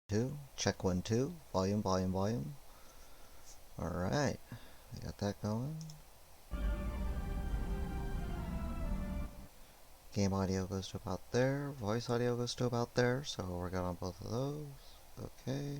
Two, check 1 2, volume, volume, volume. Alright, we got that going. Game audio goes to about there, voice audio goes to about there, so we're good on both of those. Okay.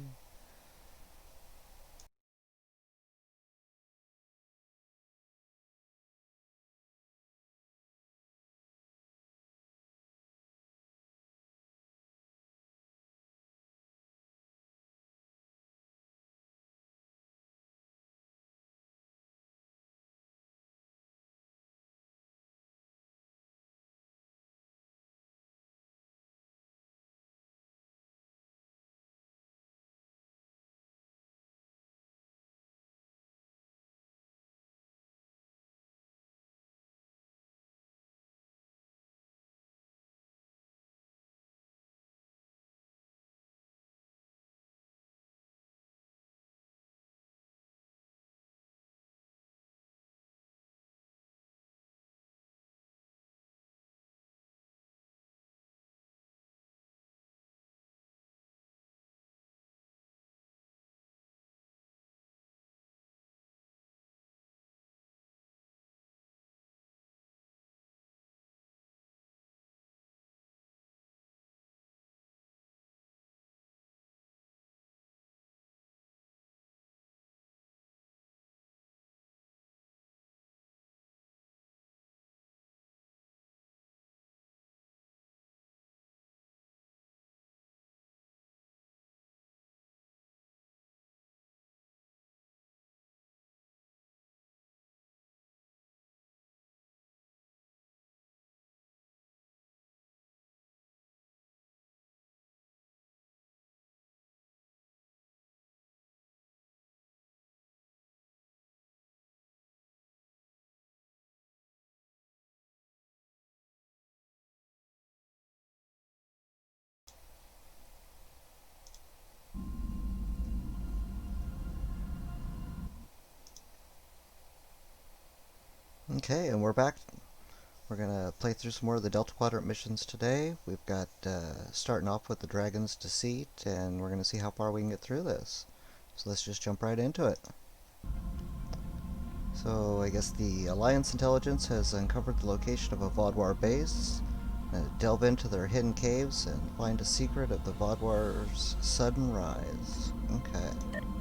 Okay, and we're back. We're gonna play through some more of the Delta Quadrant missions today. We've got, starting off with the Dragon's Deceit, and we're gonna see how far we can get through this. So let's just jump right into it. So I guess the Alliance intelligence has uncovered the location of a Vaudwar base. Delve into their hidden caves and find a secret of the Vaudwar's sudden rise. Okay.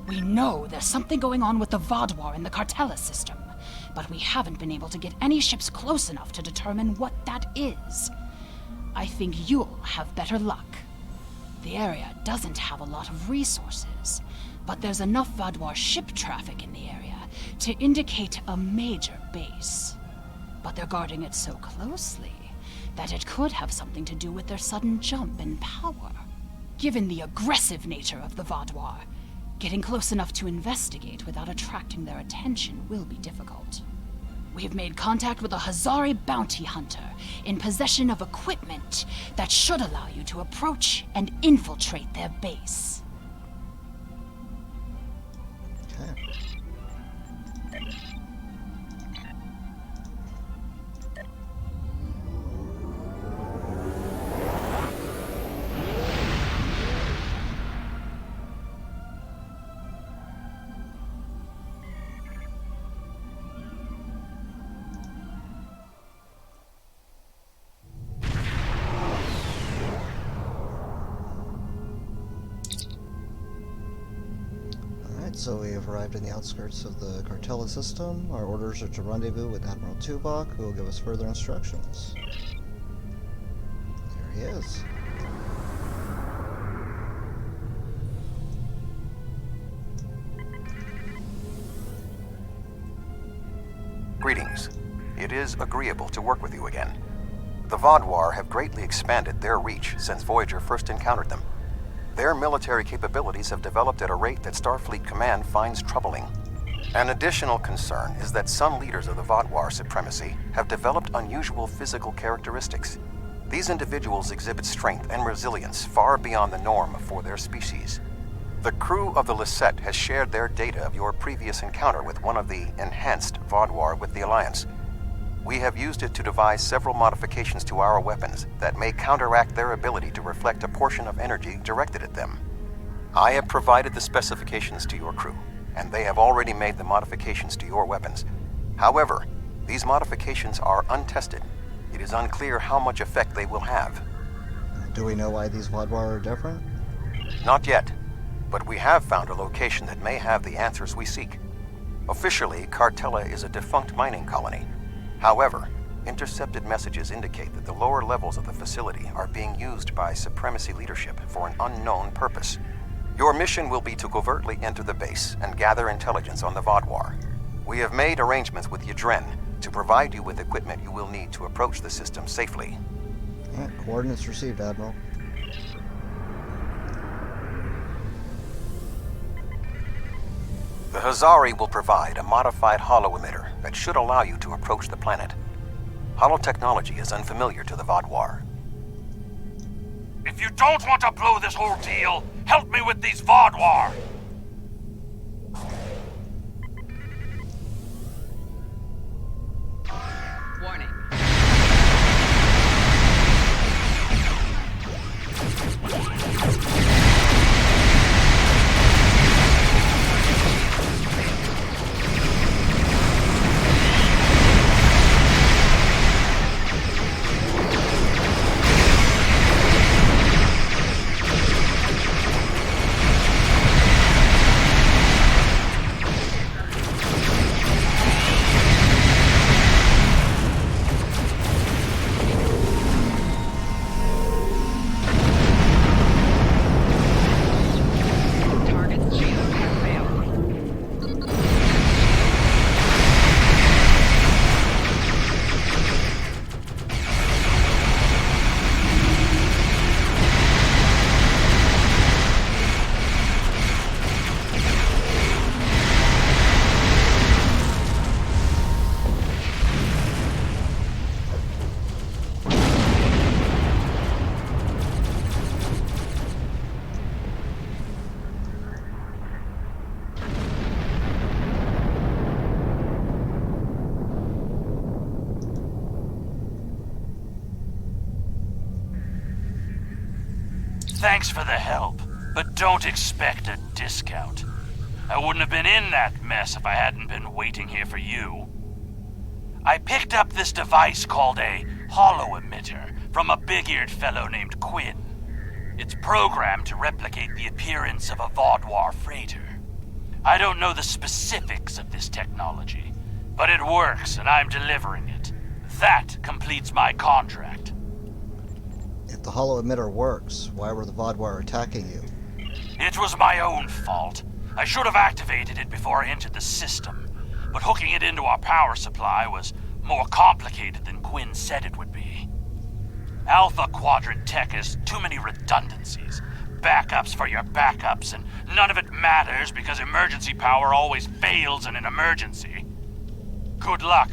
We know there's something going on with the Vaudwar in the Cartella system, but we haven't been able to get any ships close enough to determine what that is. I think you'll have better luck. The area doesn't have a lot of resources, but there's enough Vaudwar ship traffic in the area to indicate a major base. But they're guarding it so closely that it could have something to do with their sudden jump in power. Given the aggressive nature of the Vaudwar, getting close enough to investigate without attracting their attention will be difficult. We have made contact with a Hazari bounty hunter in possession of equipment that should allow you to approach and infiltrate their base. Okay. So we have arrived in the outskirts of the Cartella system. Our orders are to rendezvous with Admiral Tuvok, who will give us further instructions. There he is. Greetings. It is agreeable to work with you again. The Vaudwar have greatly expanded their reach since Voyager first encountered them. Their military capabilities have developed at a rate that Starfleet Command finds troubling. An additional concern is that some leaders of the Vaudwar supremacy have developed unusual physical characteristics. These individuals exhibit strength and resilience far beyond the norm for their species. The crew of the Lisette has shared their data of your previous encounter with one of the enhanced Vaudwar with the Alliance. We have used it to devise several modifications to our weapons that may counteract their ability to reflect a portion of energy directed at them. I have provided the specifications to your crew, and they have already made the modifications to your weapons. However, these modifications are untested. It is unclear how much effect they will have. Do we know why these Vodwar are different? Not yet, but we have found a location that may have the answers we seek. Officially, Cartella is a defunct mining colony. However, intercepted messages indicate that the lower levels of the facility are being used by Supremacy leadership for an unknown purpose. Your mission will be to covertly enter the base and gather intelligence on the Vodwar. We have made arrangements with Yadren to provide you with equipment you will need to approach the system safely. Coordinates received, Admiral. The Hazari will provide a modified holo-emitter that should allow you to approach the planet. Holotechnology is unfamiliar to the Vodwar. If you don't want to blow this whole deal, help me with these Vodwar! Warning. Target's shield has failed. Thanks for the help, but don't expect a discount. I wouldn't have been in that mess if I hadn't been waiting here for you. I picked up this device called a holo-emitter from a big-eared fellow named Quinn. It's programmed to replicate the appearance of a Vodwar freighter. I don't know the specifics of this technology, but it works and I'm delivering it. That completes my contract. If the holo-emitter works, why were the Vodwar attacking you? It was my own fault. I should have activated it before I entered the system, but hooking it into our power supply was more complicated than Quinn said it would be. Alpha Quadrant tech has too many redundancies, backups for your backups, and none of it matters because emergency power always fails in an emergency. Good luck.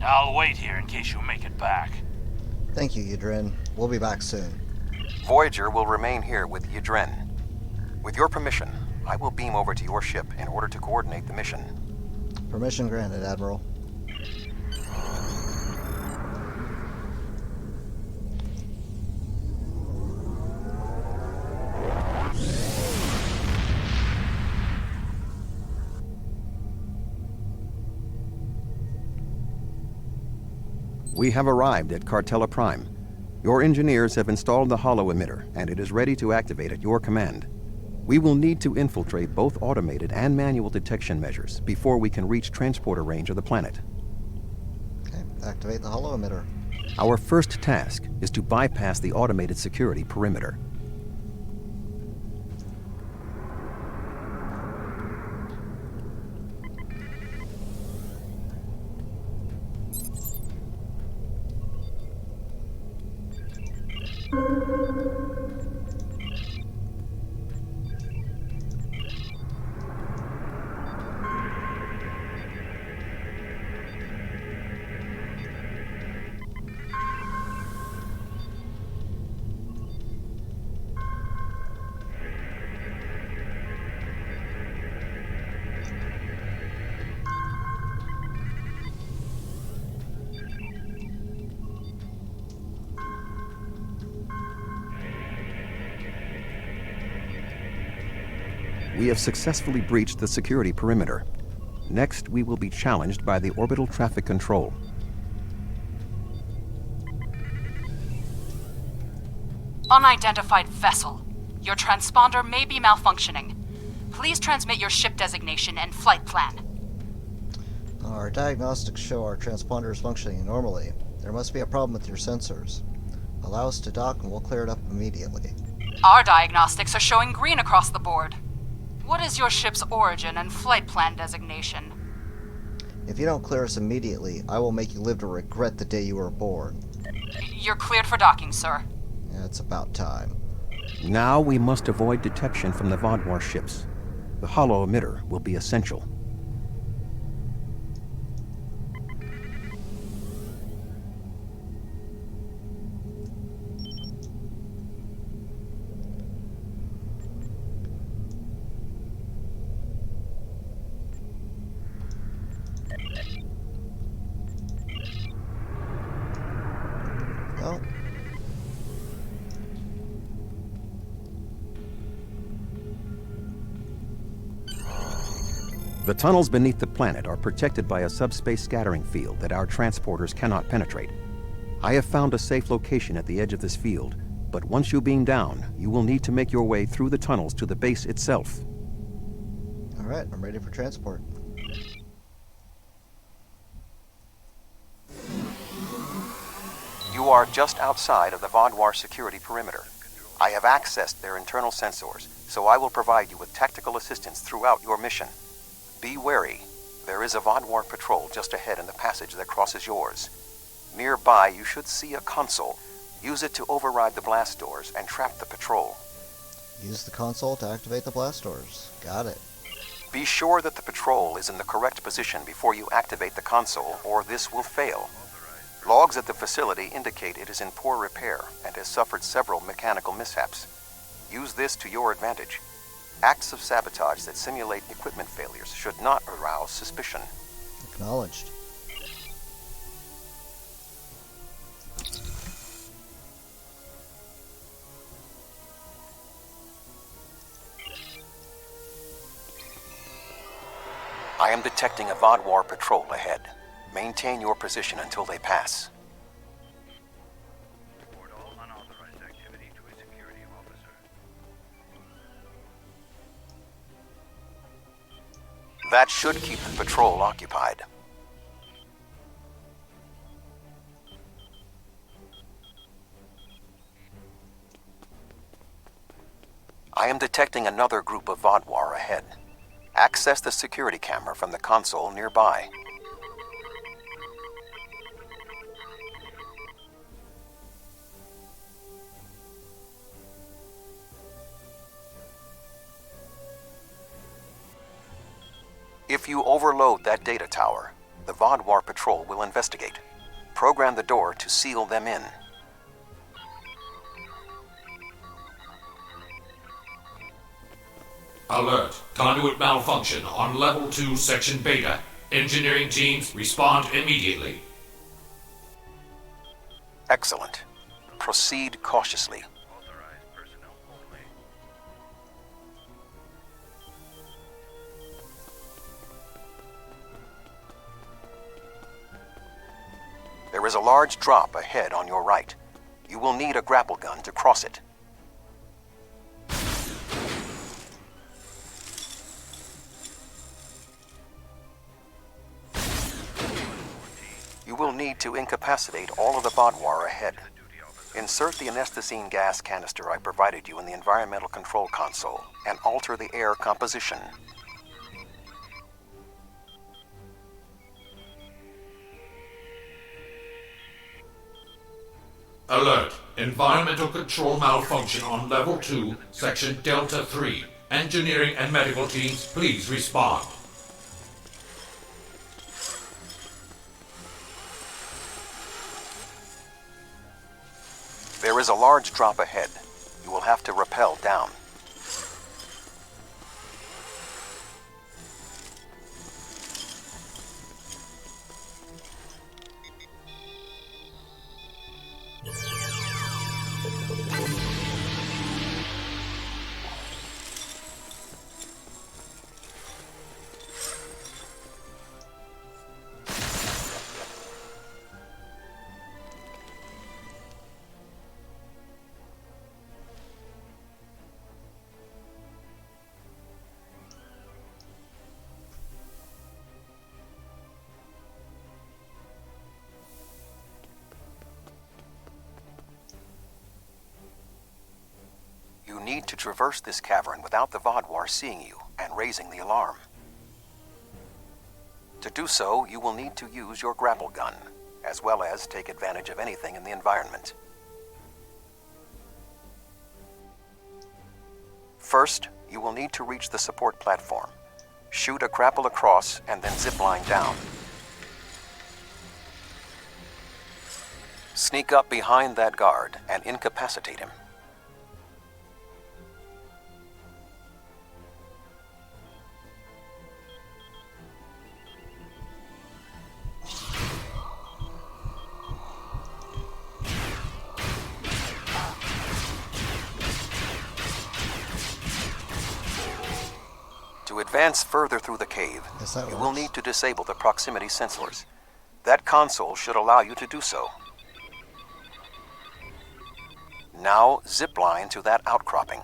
I'll wait here in case you make it back. Thank you, Yadren. We'll be back soon. Voyager will remain here with Yadren. With your permission, I will beam over to your ship in order to coordinate the mission. Permission granted, Admiral. We have arrived at Cartella Prime. Your engineers have installed the holo-emitter, and it is ready to activate at your command. We will need to infiltrate both automated and manual detection measures before we can reach transporter range of the planet. Okay, activate the holo-emitter. Our first task is to bypass the automated security perimeter. We have successfully breached the security perimeter. Next, we will be challenged by the orbital traffic control. Unidentified vessel. Your transponder may be malfunctioning. Please transmit your ship designation and flight plan. Our diagnostics show our transponder is functioning normally. There must be a problem with your sensors. Allow us to dock and we'll clear it up immediately. Our diagnostics are showing green across the board. What is your ship's origin and flight plan designation? If you don't clear us immediately, I will make you live to regret the day you were born. You're cleared for docking, sir. Yeah, it's about time. Now we must avoid detection from the Vodwar ships. The hollow emitter will be essential. Well, The tunnels beneath the planet are protected by a subspace scattering field that our transporters cannot penetrate. I have found a safe location at the edge of this field, but once you beam down, you will need to make your way through the tunnels to the base itself. alright, I'm ready for transport. You are just outside of the Vodwar security perimeter. I have accessed their internal sensors, so I will provide you with tactical assistance throughout your mission. Be wary. There is a Vodwar patrol just ahead in the passage that crosses yours. Nearby, you should see a console. Use it to override the blast doors and trap the patrol. Use the console to activate the blast doors. Got it. Be sure that the patrol is in the correct position before you activate the console, or this will fail. Logs at the facility indicate it is in poor repair and has suffered several mechanical mishaps. Use this to your advantage. Acts of sabotage that simulate equipment failures should not arouse suspicion. Acknowledged. I am detecting a Vodwar patrol ahead. Maintain your position until they pass. Report all unauthorized activity to a security officer. That should keep the patrol occupied. I am detecting another group of Vodwar ahead. Access the security camera from the console nearby. If you overload that data tower, the Vodwar patrol will investigate. Program the door to seal them in. Alert. Conduit malfunction on Level 2, Section Beta. Engineering teams, respond immediately. Excellent. Proceed cautiously. Authorized personnel only. There is a large drop ahead on your right. You will need a grapple gun to cross it. You will need to incapacitate all of the Vodwar ahead. Insert the anesthetine gas canister I provided you in the environmental control console and alter the air composition. Alert. Environmental control malfunction on Level 2, Section Delta 3. Engineering and medical teams, please respond. There is a large drop ahead. You will have to rappel down. need to traverse this cavern without the Vodwar seeing you and raising the alarm. To do so, you will need to use your grapple gun, as well as take advantage of anything in the environment. First, you will need to reach the support platform. Shoot a grapple across and then zipline down. Sneak up behind that guard and incapacitate him. To advance further through the cave, you will need to disable the proximity sensors. That console should allow you to do so. Now, zipline to that outcropping.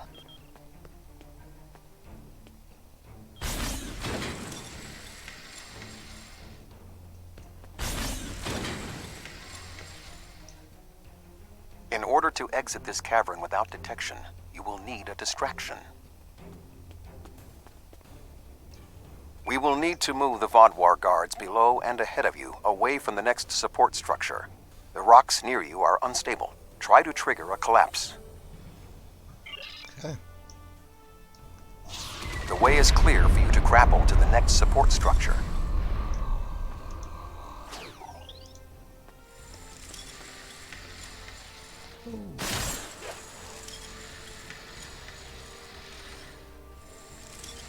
In order to exit this cavern without detection, you will need a distraction. We will need to move the Vodwar guards below and ahead of you, away from the next support structure. The rocks near you are unstable. Try to trigger a collapse. Okay. The way is clear for you to grapple to the next support structure.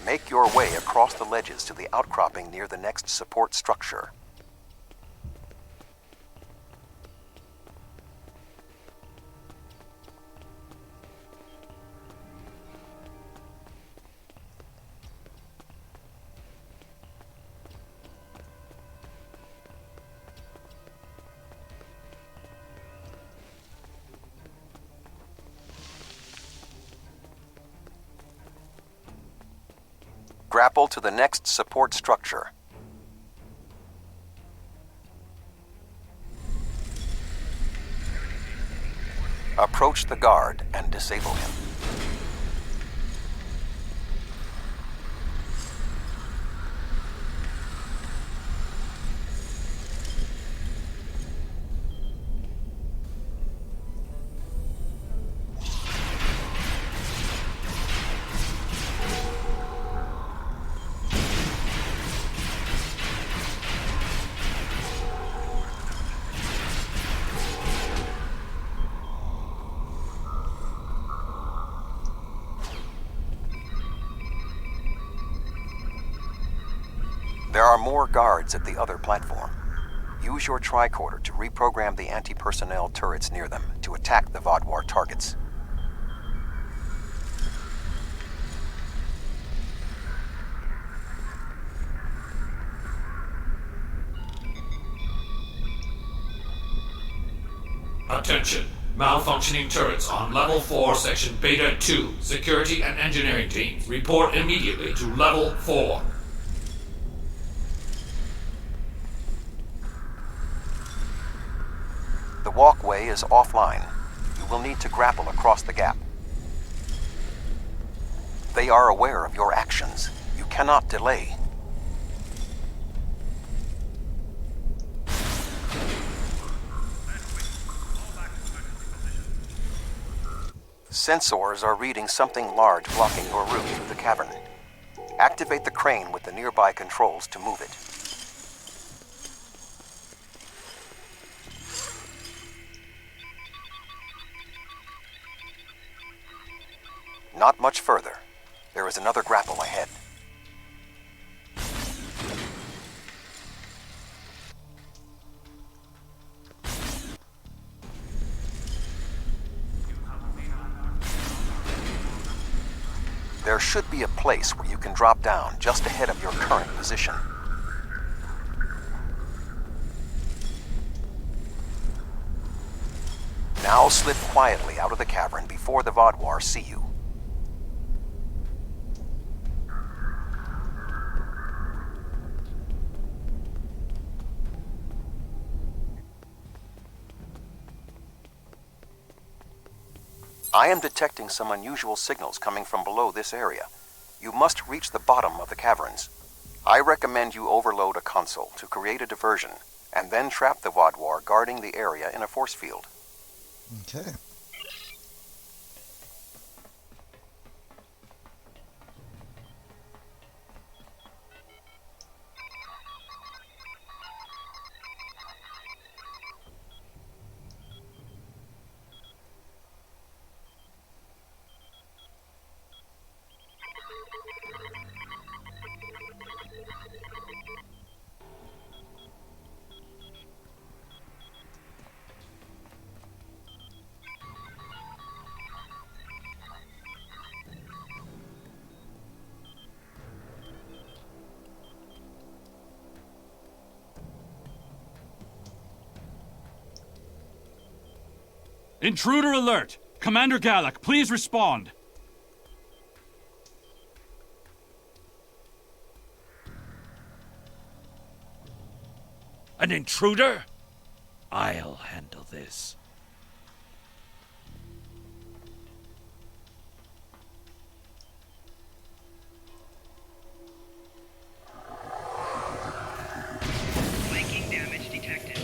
Make your way across the ledges to the outcropping near the next support structure. Grapple to the next support structure. Approach the guard and disable him. There are more guards at the other platform. Use your tricorder to reprogram the anti-personnel turrets near them to attack the Vodwar targets. Attention! Malfunctioning turrets on Level 4, Section Beta 2. Security and engineering teams, report immediately to Level 4. The walkway is offline. You will need to grapple across the gap. They are aware of your actions. You cannot delay. Sensors are reading something large blocking your route through the cavern. Activate the crane with the nearby controls to move it. Not much further. There is another grapple ahead. There should be a place where you can drop down just ahead of your current position. Now slip quietly out of the cavern before the Vodwar see you. I am detecting some unusual signals coming from below this area. You must reach the bottom of the caverns. I recommend you overload a console to create a diversion, and then trap the Vodwar guarding the area in a force field. Okay. Intruder alert! Commander Gallic, please respond! An intruder? I'll handle this. Flanking damage detected.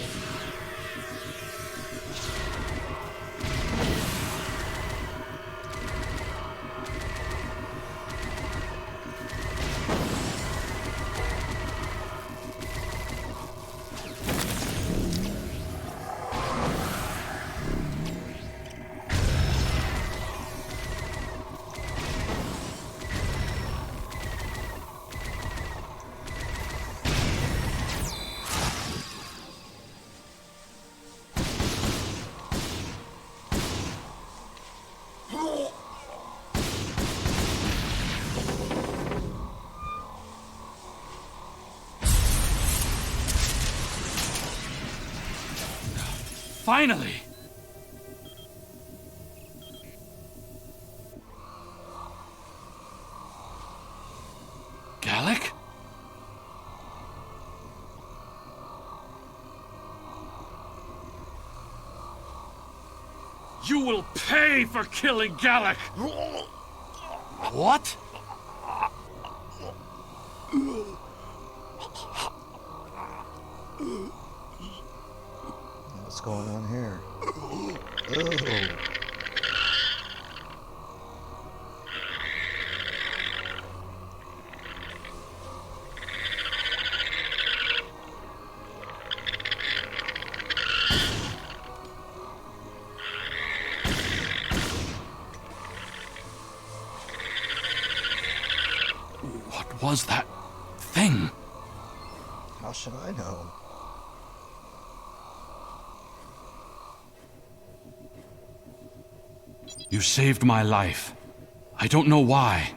Finally! Gallic? You will pay for killing Gallic! What? What's going on here? Oh. What was that thing? How should I know? You saved my life. I don't know why,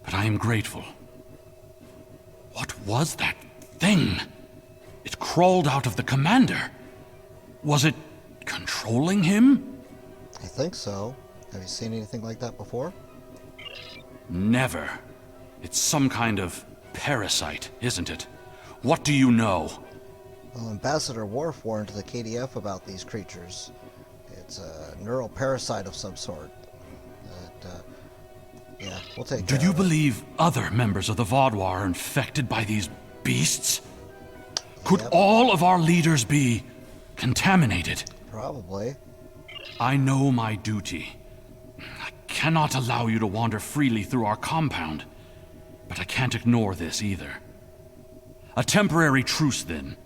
but I am grateful. What was that thing? It crawled out of the commander. Was it controlling him? I think so. Have you seen anything like that before? Never. It's some kind of parasite, isn't it? What do you know? Well, Ambassador Worf warned the KDF about these creatures. It's a neural parasite of some sort. Yeah, we'll take Do care you of it. believe other members of the Vodwar are infected by these beasts? Could Yep. all of our leaders be contaminated? Probably. I know my duty. I cannot allow you to wander freely through our compound, but I can't ignore this either. A temporary truce, then.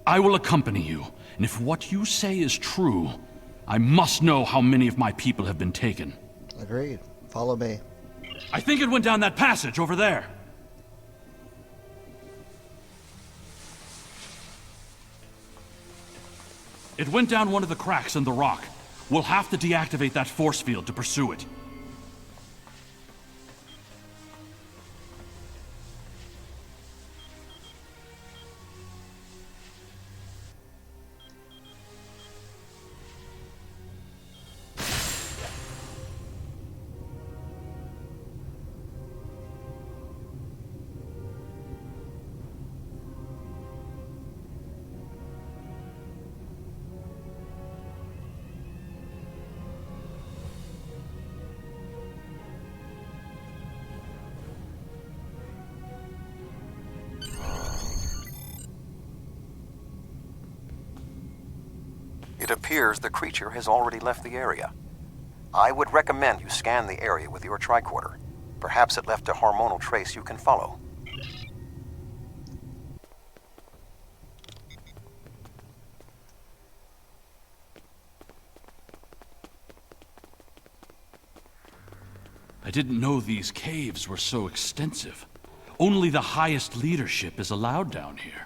I will accompany you, and if what you say is true, I must know how many of my people have been taken. Agreed. Follow me. I think it went down that passage over there. It went down one of the cracks in the rock. We'll have to deactivate that force field to pursue it. It appears the creature has already left the area. I would recommend you scan the area with your tricorder. Perhaps it left a hormonal trace you can follow. I didn't know these caves were so extensive. Only the highest leadership is allowed down here.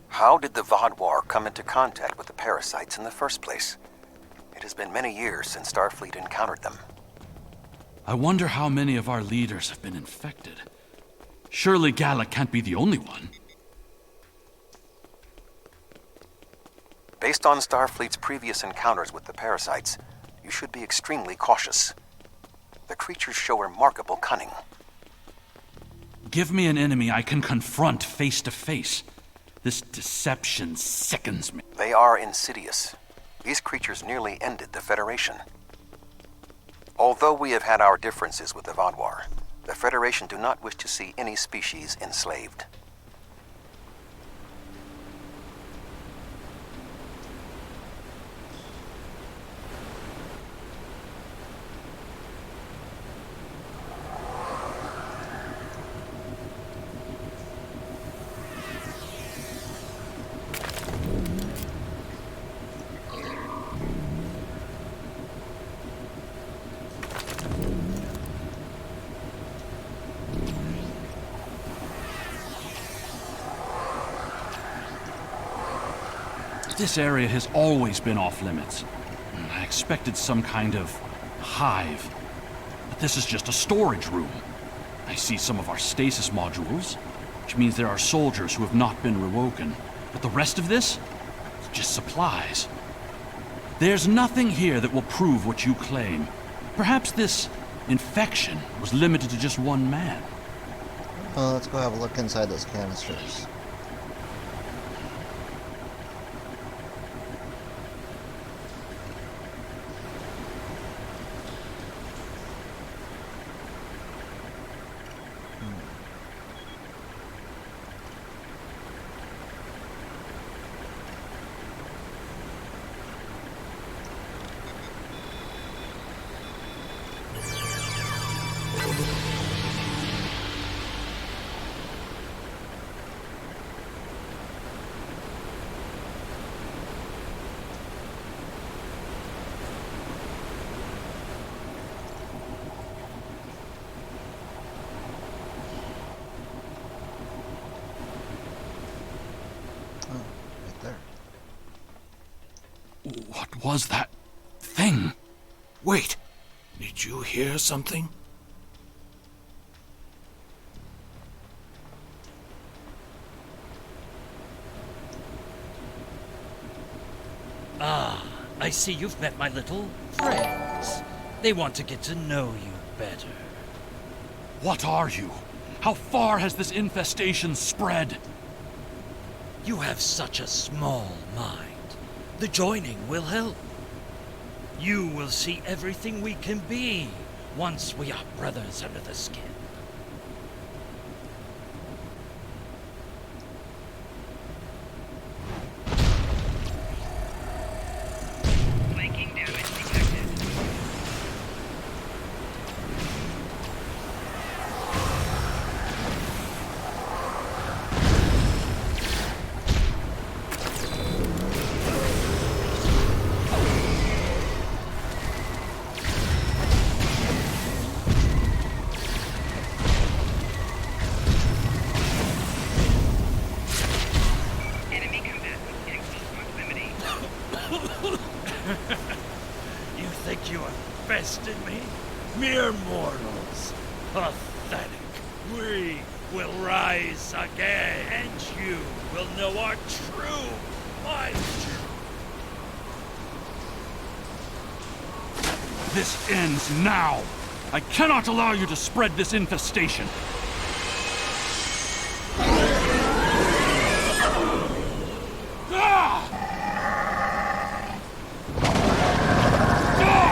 How did the Vodwar come into contact with the parasites in the first place? It has been many years since Starfleet encountered them. I wonder how many of our leaders have been infected. Surely Gallic can't be the only one. Based on Starfleet's previous encounters with the parasites, you should be extremely cautious. The creatures show remarkable cunning. Give me an enemy I can confront face to face. This deception sickens me. They are insidious. These creatures nearly ended the Federation. Although we have had our differences with the Vodwar, the Federation do not wish to see any species enslaved. This area has always been off limits. I expected some kind of hive. But this is just a storage room. I see some of our stasis modules, which means there are soldiers who have not been rewoken. But the rest of this? It's just supplies. There's nothing here that will prove what you claim. Perhaps this infection was limited to just one man. Well, let's go have a look inside those canisters. What was that thing? Wait, did you hear something? Ah, I see you've met my little friends. They want to get to know you better. What are you? How far has this infestation spread? You have such a small mind. The joining will help. You will see everything we can be once we are brothers under the skin. Flanking damage detected. Enemy combatant in close proximity. You think you have bested me? Mere mortals. Pathetic. We will rise again, and you will know our true might. This ends now. I cannot allow you to spread this infestation. Ah! Ah!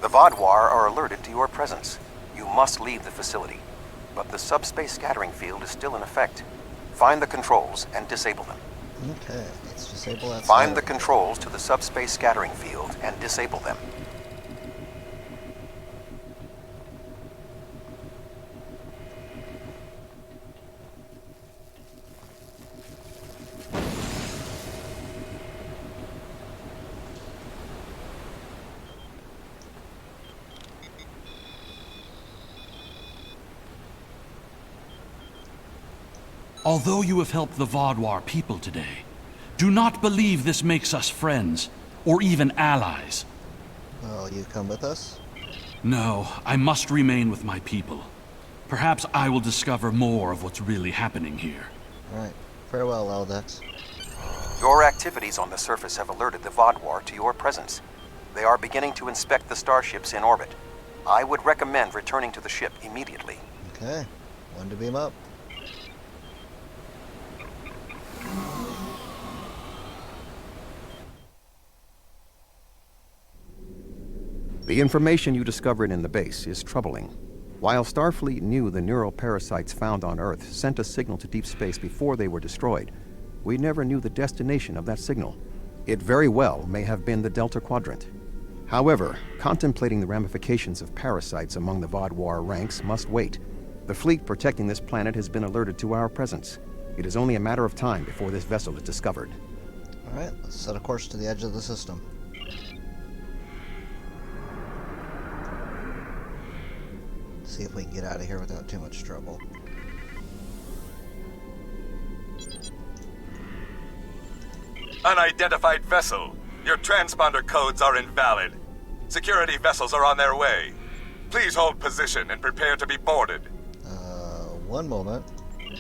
The Vodwar are alerted to your presence. You must leave the facility. But the subspace scattering field is still in effect. Find the controls and disable them. Okay, let's disable that. Find the scattering. controls to the subspace scattering field and disable them. Although you have helped the Vodwar people today, do not believe this makes us friends, or even allies. Well, you come with us? No, I must remain with my people. Perhaps I will discover more of what's really happening here. Alright. Farewell, Eldex. Your activities on the surface have alerted the Vodwar to your presence. They are beginning to inspect the starships in orbit. I would recommend returning to the ship immediately. Okay. When to beam up? The information you discovered in the base is troubling. While Starfleet knew the neural parasites found on Earth sent a signal to deep space before they were destroyed, we never knew the destination of that signal. It very well may have been the Delta Quadrant. However, contemplating the ramifications of parasites among the Vodwar ranks must wait. The fleet protecting this planet has been alerted to our presence. It is only a matter of time before this vessel is discovered. Alright, let's set a course to the edge of the system. See if we can get out of here without too much trouble. Unidentified vessel. Your transponder codes are invalid. Security vessels are on their way. Please hold position and prepare to be boarded. One moment.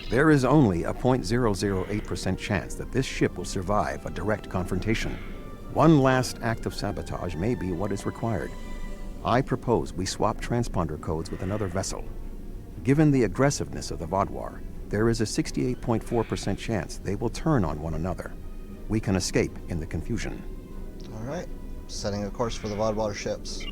There is only a 0.008% chance that this ship will survive a direct confrontation. One last act of sabotage may be what is required. I propose we swap transponder codes with another vessel. Given the aggressiveness of the Vodwar, there is a 68.4% chance they will turn on one another. We can escape in the confusion. Alright, setting a course for the Vodwar ships.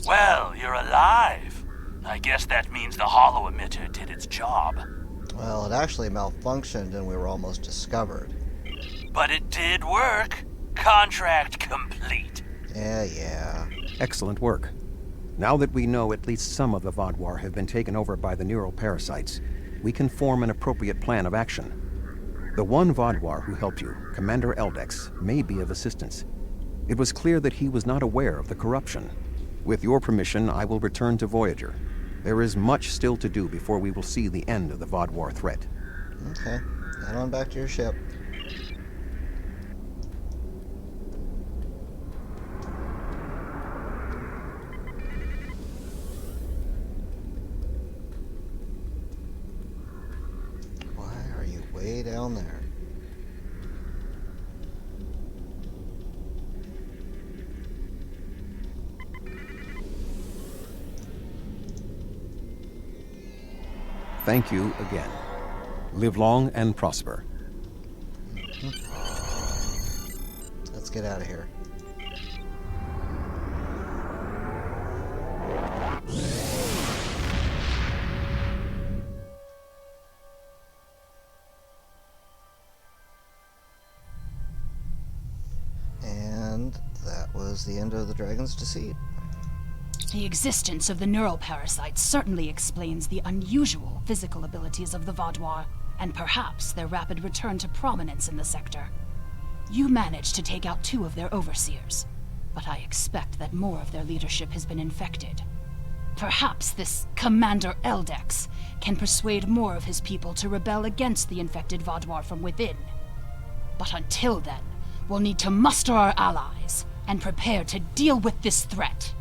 Well, you're alive. I guess that means the holo emitter did its job. Well, it actually malfunctioned and we were almost discovered. But it did work. Contract complete. Yeah. Excellent work. Now that we know at least some of the Vodwar have been taken over by the neural parasites, we can form an appropriate plan of action. The one Vodwar who helped you, Commander Eldex, may be of assistance. It was clear that he was not aware of the corruption. With your permission, I will return to Voyager. There is much still to do before we will see the end of the Vodwar threat. Okay, head on back to your ship. Why are you way down there? Thank you again. Live long and prosper. Let's get out of here. And that was the end of the Dragon's Deceit. The existence of the neural parasites certainly explains the unusual physical abilities of the Vodwar, and perhaps their rapid return to prominence in the sector. You managed to take out 2 of their overseers, but I expect that more of their leadership has been infected. Perhaps this Commander Eldex can persuade more of his people to rebel against the infected Vodwar from within. But until then, We'll need to muster our allies and prepare to deal with this threat.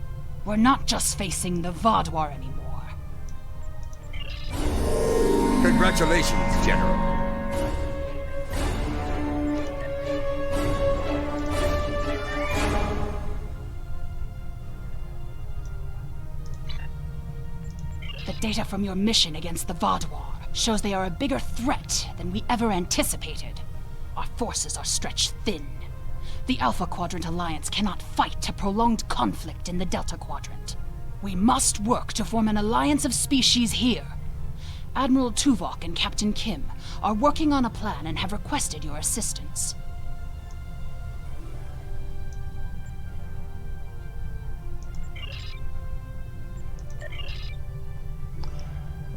We're not just facing the Vaadwaur anymore. Congratulations, General. The data from your mission against the Vaadwaur shows they are a bigger threat than we ever anticipated. Our forces are stretched thin. The Alpha Quadrant Alliance cannot fight a prolonged conflict in the Delta Quadrant. We must work to form an alliance of species here. Admiral Tuvok and Captain Kim are working on a plan and have requested your assistance.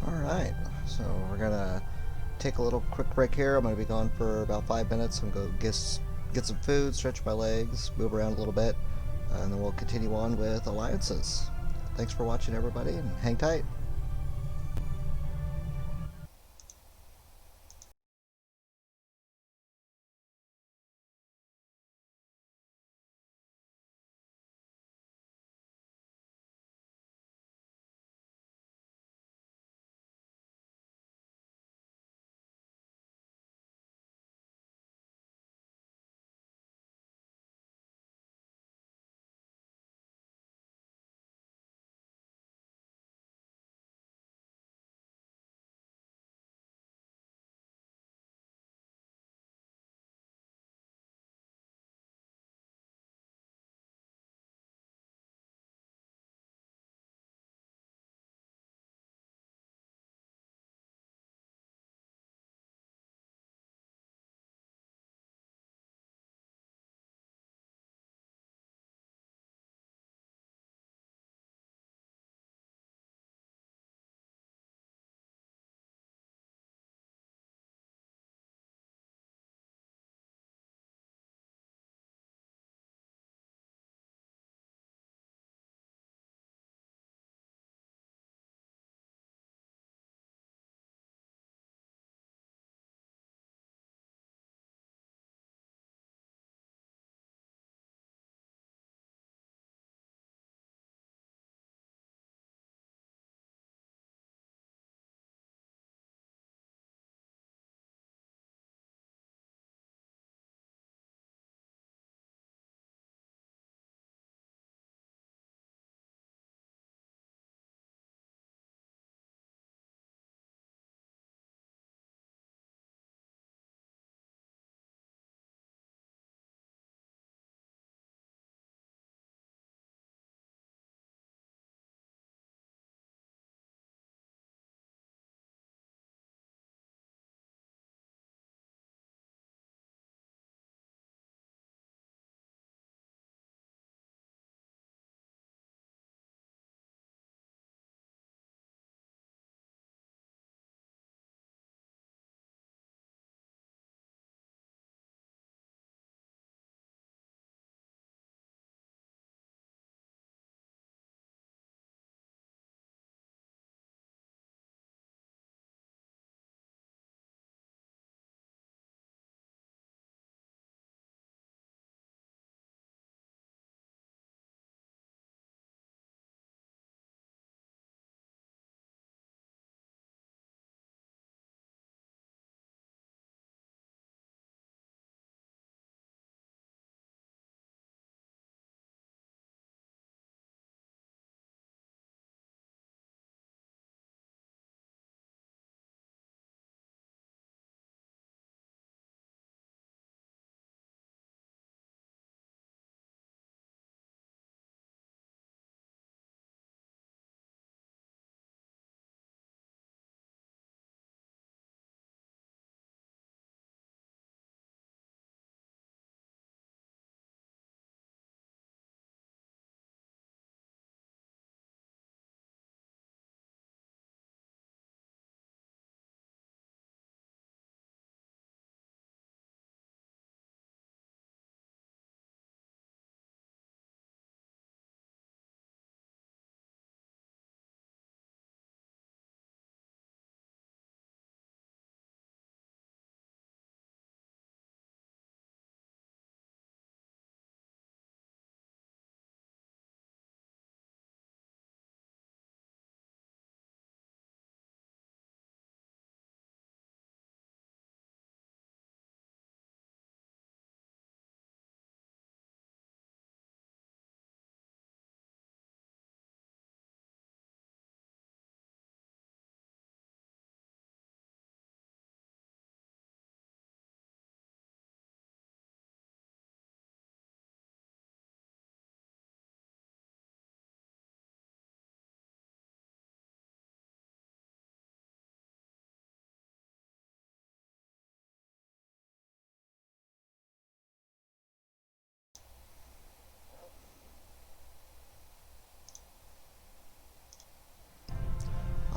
Alright, so we're gonna take a little quick break here. I'm gonna be gone for about 5 minutes. I'm gonna go get some food, stretch my legs, move around a little bit, and then we'll continue on with alliances. Thanks for watching, everybody, and hang tight.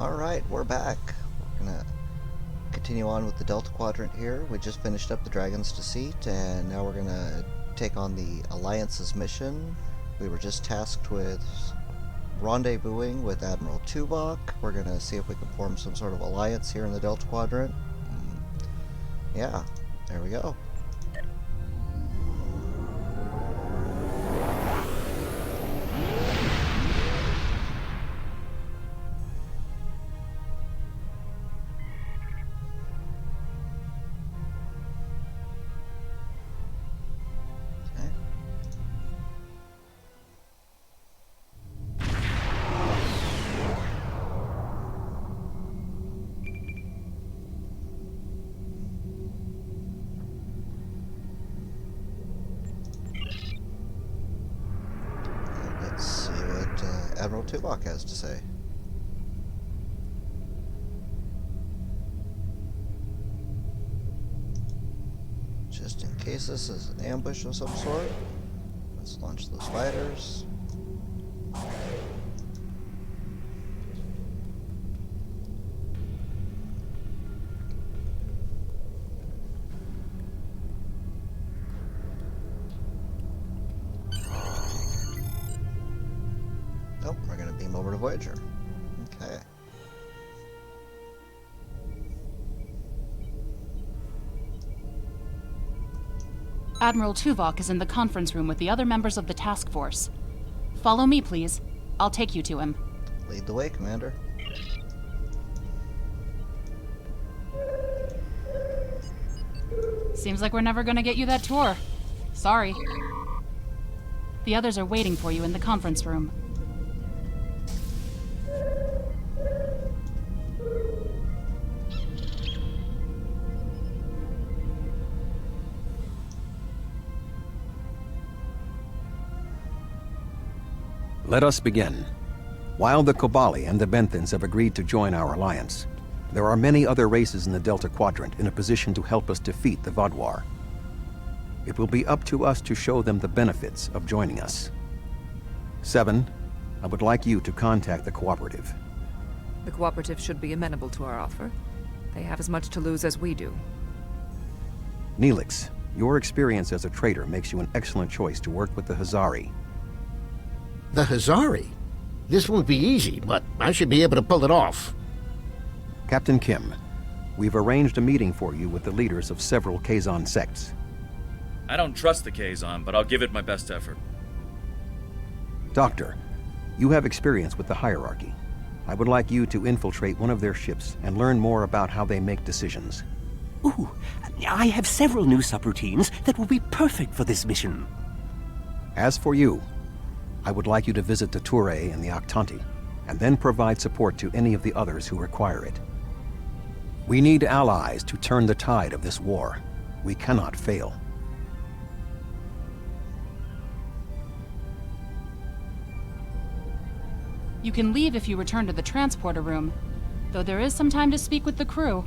Alright, we're back. We're gonna continue on with the Delta Quadrant here. We just finished up the Dragon's Deceit, and now we're gonna take on the Alliance's mission. We were just tasked with rendezvousing with Admiral Tuvok. We're gonna see if we can form some sort of alliance here in the Delta Quadrant. Yeah, there we go. Let's see what Admiral Tuvok has to say. Just in case this is an ambush of some sort, let's launch those fighters. Nope, we're going to beam over to Voyager. Okay. Admiral Tuvok is in the conference room with the other members of the task force. Follow me, please. I'll take you to him. Lead the way, Commander. Seems like we're never gonna get you that tour. Sorry. The others are waiting for you in the conference room. Let us begin. While the Kobali and the Benthans have agreed to join our alliance, there are many other races in the Delta Quadrant in a position to help us defeat the Vaadwaur. It will be up to us to show them the benefits of joining us. 7, I would like you to contact the Cooperative. The Cooperative should be amenable to our offer. They have as much to lose as we do. Neelix, your experience as a trader makes you an excellent choice to work with the Hazari. The Hazari? This won't be easy, but I should be able to pull it off. Captain Kim, we've arranged a meeting for you with the leaders of several Kazon sects. I don't trust the Kazon, but I'll give it my best effort. Doctor, you have experience with the hierarchy. I would like you to infiltrate one of their ships and learn more about how they make decisions. Ooh, I have several new subroutines that will be perfect for this mission. As for you, I would like you to visit the Toure and the Octanti, and then provide support to any of the others who require it. We need allies to turn the tide of this war. We cannot fail. You can leave if you return to the transporter room, though there is some time to speak with the crew.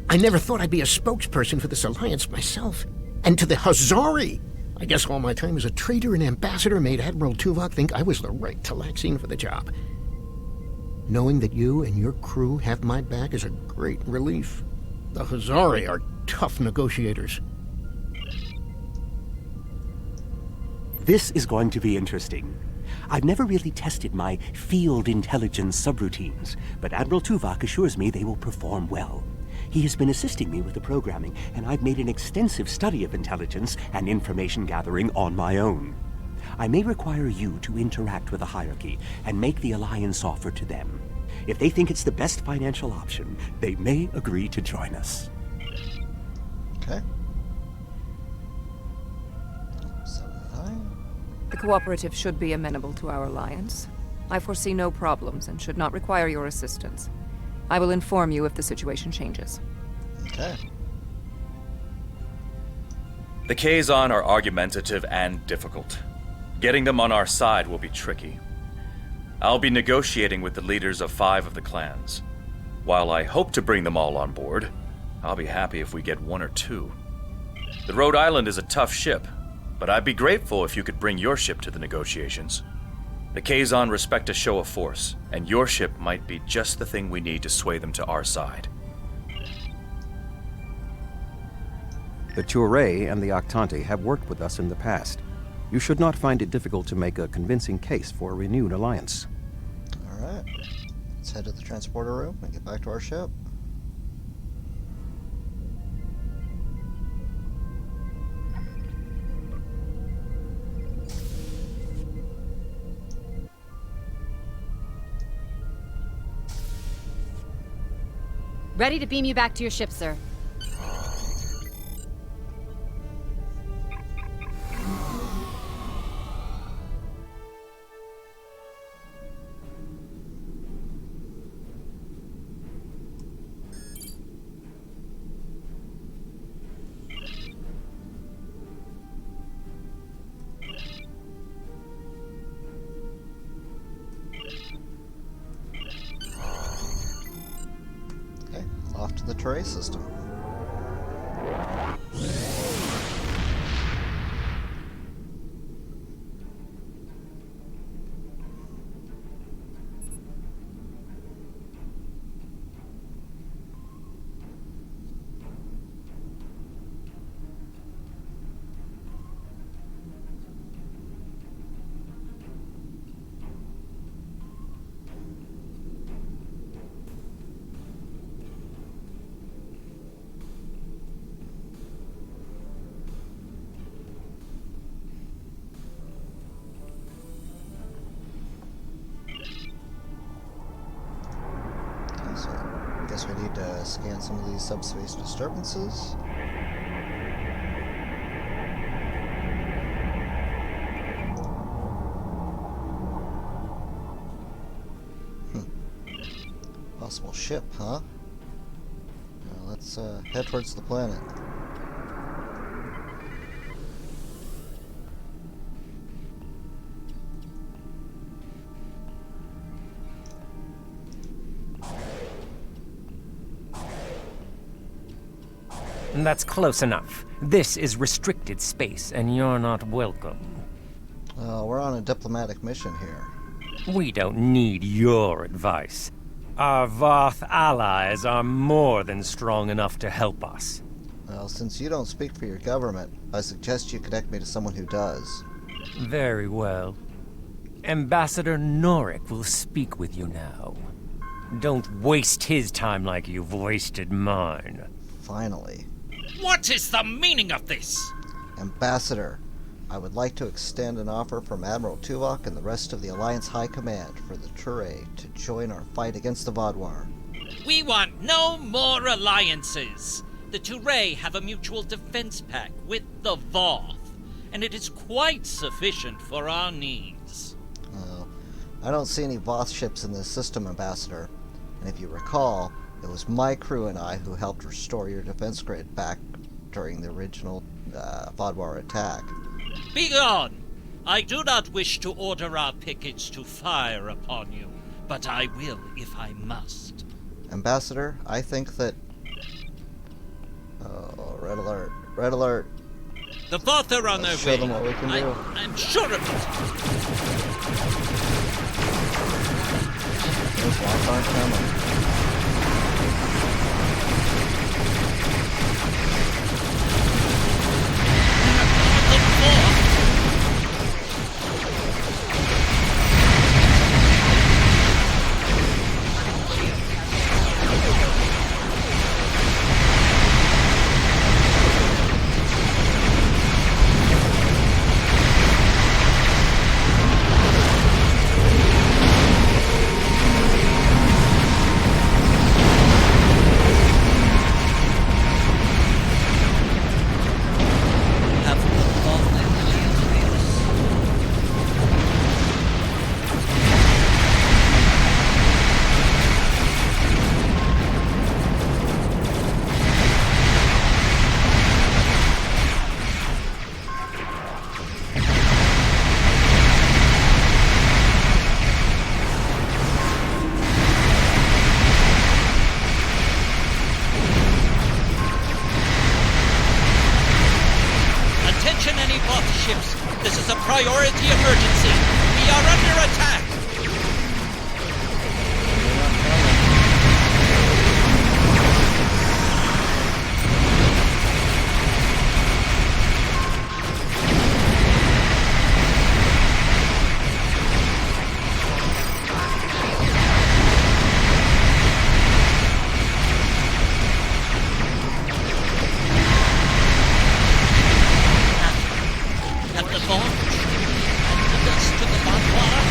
I never thought I'd be a spokesperson for this alliance myself. And to the Hazari! I guess all my time as a trader and ambassador made Admiral Tuvok think I was the right Talaxian for the job. Knowing that you and your crew have my back is a great relief. The Hazari are tough negotiators. This is going to be interesting. I've never really tested my field intelligence subroutines, but Admiral Tuvok assures me they will perform well. He has been assisting me with the programming, and I've made an extensive study of intelligence and information gathering on my own. I may require you to interact with the hierarchy and make the alliance offer to them. If they think it's the best financial option, they may agree to join us. Okay. The Cooperative should be amenable to our alliance. I foresee no problems and should not require your assistance. I will inform you if the situation changes. Okay. The Kazon are argumentative and difficult. Getting them on our side will be tricky. I'll be negotiating with the leaders of 5 of the clans. While I hope to bring them all on board, I'll be happy if we get 1 or 2. The Rhode Island is a tough ship, but I'd be grateful if you could bring your ship to the negotiations. The Kazon respect a show of force, and your ship might be just the thing we need to sway them to our side. The Touré and the Octante have worked with us in the past. You should not find it difficult to make a convincing case for a renewed alliance. Alright. Let's head to the transporter room and get back to our ship. Ready to beam you back to your ship, sir. Off to the Touré system. So I guess we need to scan some of these subspace disturbances. Possible ship, huh? Now let's head towards the planet. That's close enough. This is restricted space, and you're not welcome. We're on a diplomatic mission here. We don't need your advice. Our Voth allies are more than strong enough to help us. Well, since you don't speak for your government, I suggest you connect me to someone who does. Very well. Ambassador Norik will speak with you now. Don't waste his time like you've wasted mine. Finally. What is the meaning of this? Ambassador, I would like to extend an offer from Admiral Tuvok and the rest of the Alliance High Command for the Touré to join our fight against the Vaadwaur. We want no more alliances. The Touré have a mutual defense pact with the Voth, and it is quite sufficient for our needs. I don't see any Voth ships in this system, Ambassador. And if you recall, it was my crew and I who helped restore your defense grid back during the original Vaadwaur attack. Begone! I do not wish to order our pickets to fire upon you, but I will if I must. Ambassador, I think that... Oh, red alert. Red alert. The Voth are on their way. Show them what we can do. I'm sure of it. Those Voth aren't coming. Attention any Voth ships. This is a priority emergency. We We are under attack! At the vault, and the dust to the boudoir.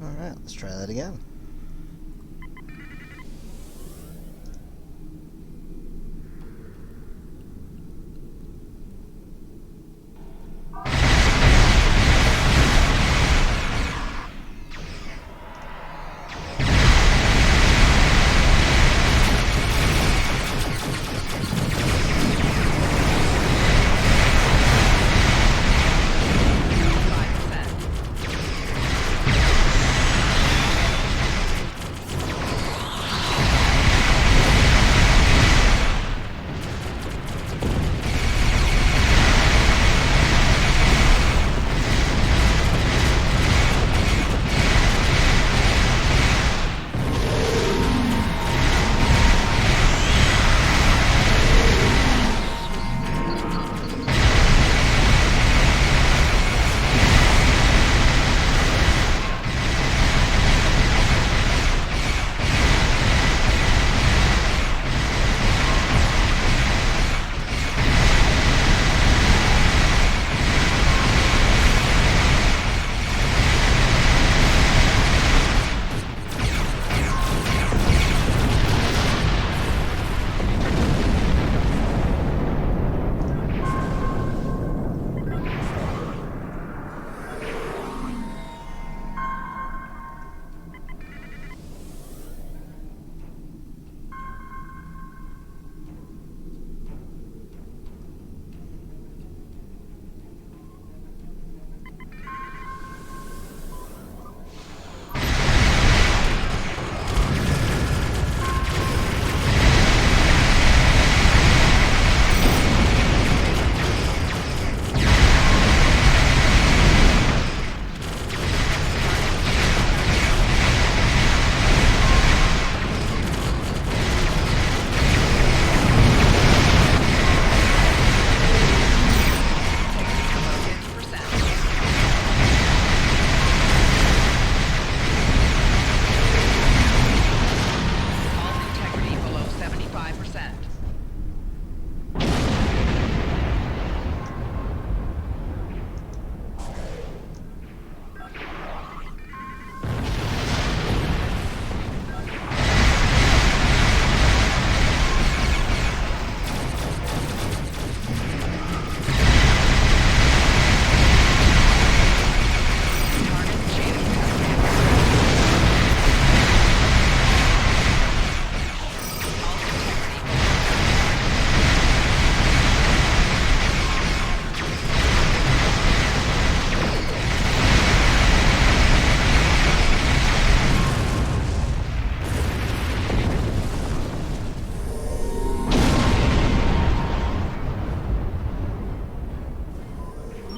Alright, let's try that again.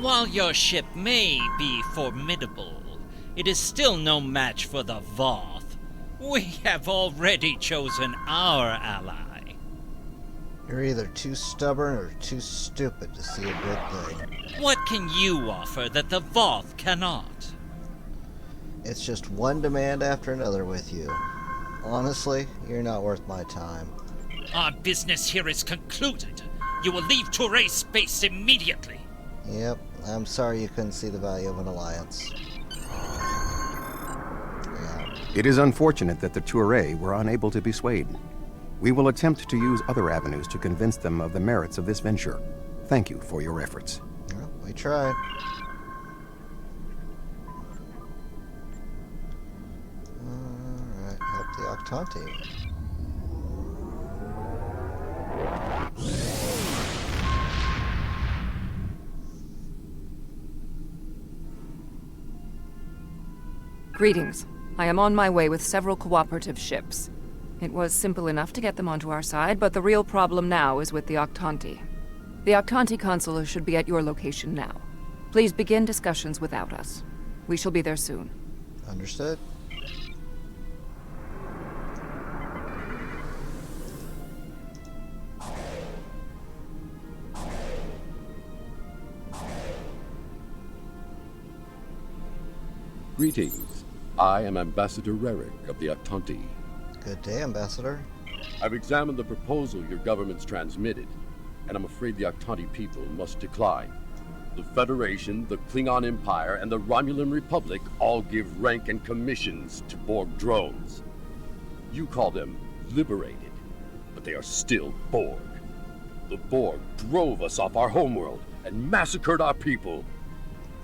While your ship may be formidable, it is still no match for the Voth. We have already chosen our ally. You're either too stubborn or too stupid to see a good thing. What can you offer that the Voth cannot? It's just one demand after another with you. Honestly, you're not worth my time. Our business here is concluded. You will leave Touré space immediately. Yep, I'm sorry you couldn't see the value of an alliance. It is unfortunate that the Touré were unable to be swayed. We will attempt to use other avenues to convince them of the merits of this venture. Thank you for your efforts. Well, we tried. Octanti. Greetings. I am on my way with several cooperative ships. It was simple enough to get them onto our side, but the real problem now is with the Octanti. The Octanti consul should be at your location now. Please begin discussions without us. We shall be there soon. Understood. Greetings. I am Ambassador Rarick of the Octanti. Good day, Ambassador. I've examined the proposal your government's transmitted, and I'm afraid the Octanti people must decline. The Federation, the Klingon Empire, and the Romulan Republic all give rank and commissions to Borg drones. You call them liberated, but they are still Borg. The Borg drove us off our homeworld and massacred our people.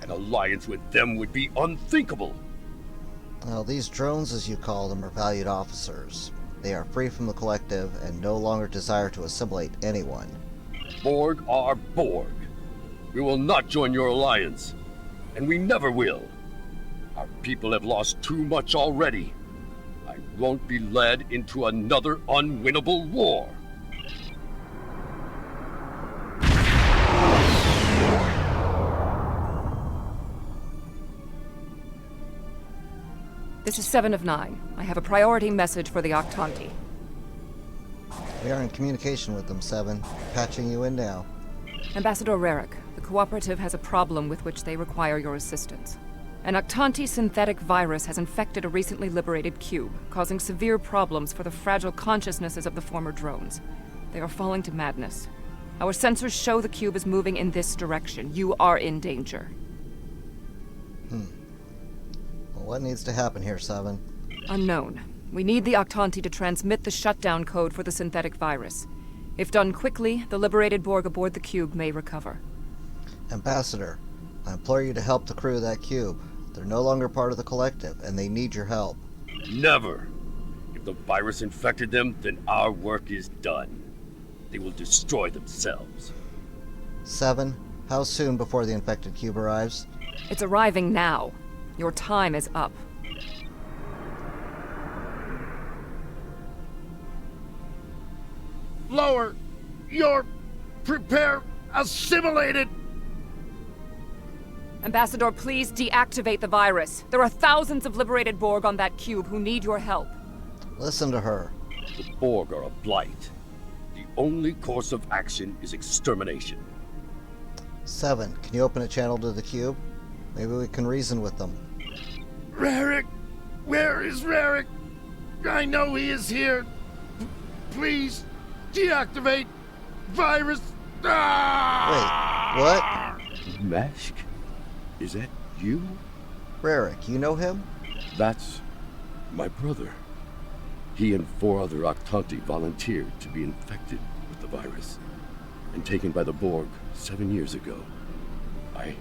An alliance with them would be unthinkable. Well, these drones, as you call them, are valued officers. They are free from the collective and no longer desire to assimilate anyone. Borg are Borg. We will not join your alliance, and we never will. Our people have lost too much already. I won't be led into another unwinnable war. This is 7 of 9. I have a priority message for the Octanti. We are in communication with them, 7. Patching you in now. Ambassador Rarick, the Cooperative has a problem with which they require your assistance. An Octanti synthetic virus has infected a recently liberated cube, causing severe problems for the fragile consciousnesses of the former drones. They are falling to madness. Our sensors show the cube is moving in this direction. You are in danger. Well, what needs to happen here, 7? Unknown. We need the Octanti to transmit the shutdown code for the synthetic virus. If done quickly, the liberated Borg aboard the cube may recover. Ambassador, I implore you to help the crew of that cube. They're no longer part of the collective, and they need your help. Never. If the virus infected them, then our work is done. They will destroy themselves. 7, how soon before the infected cube arrives? It's arriving now. Your time is up. Lower! You're... prepare... assimilated! Ambassador, please deactivate the virus. There are thousands of liberated Borg on that cube who need your help. Listen to her. The Borg are a blight. The only course of action is extermination. 7, can you open a channel to the cube? Maybe we can reason with them. Rarick! Where is Rarick? I know he is here. Please, deactivate virus. Ah! Wait, what? Meshk? Is that you? Rarick, you know him? That's my brother. He and 4 other Octanti volunteered to be infected with the virus and taken by the Borg 7 years ago. I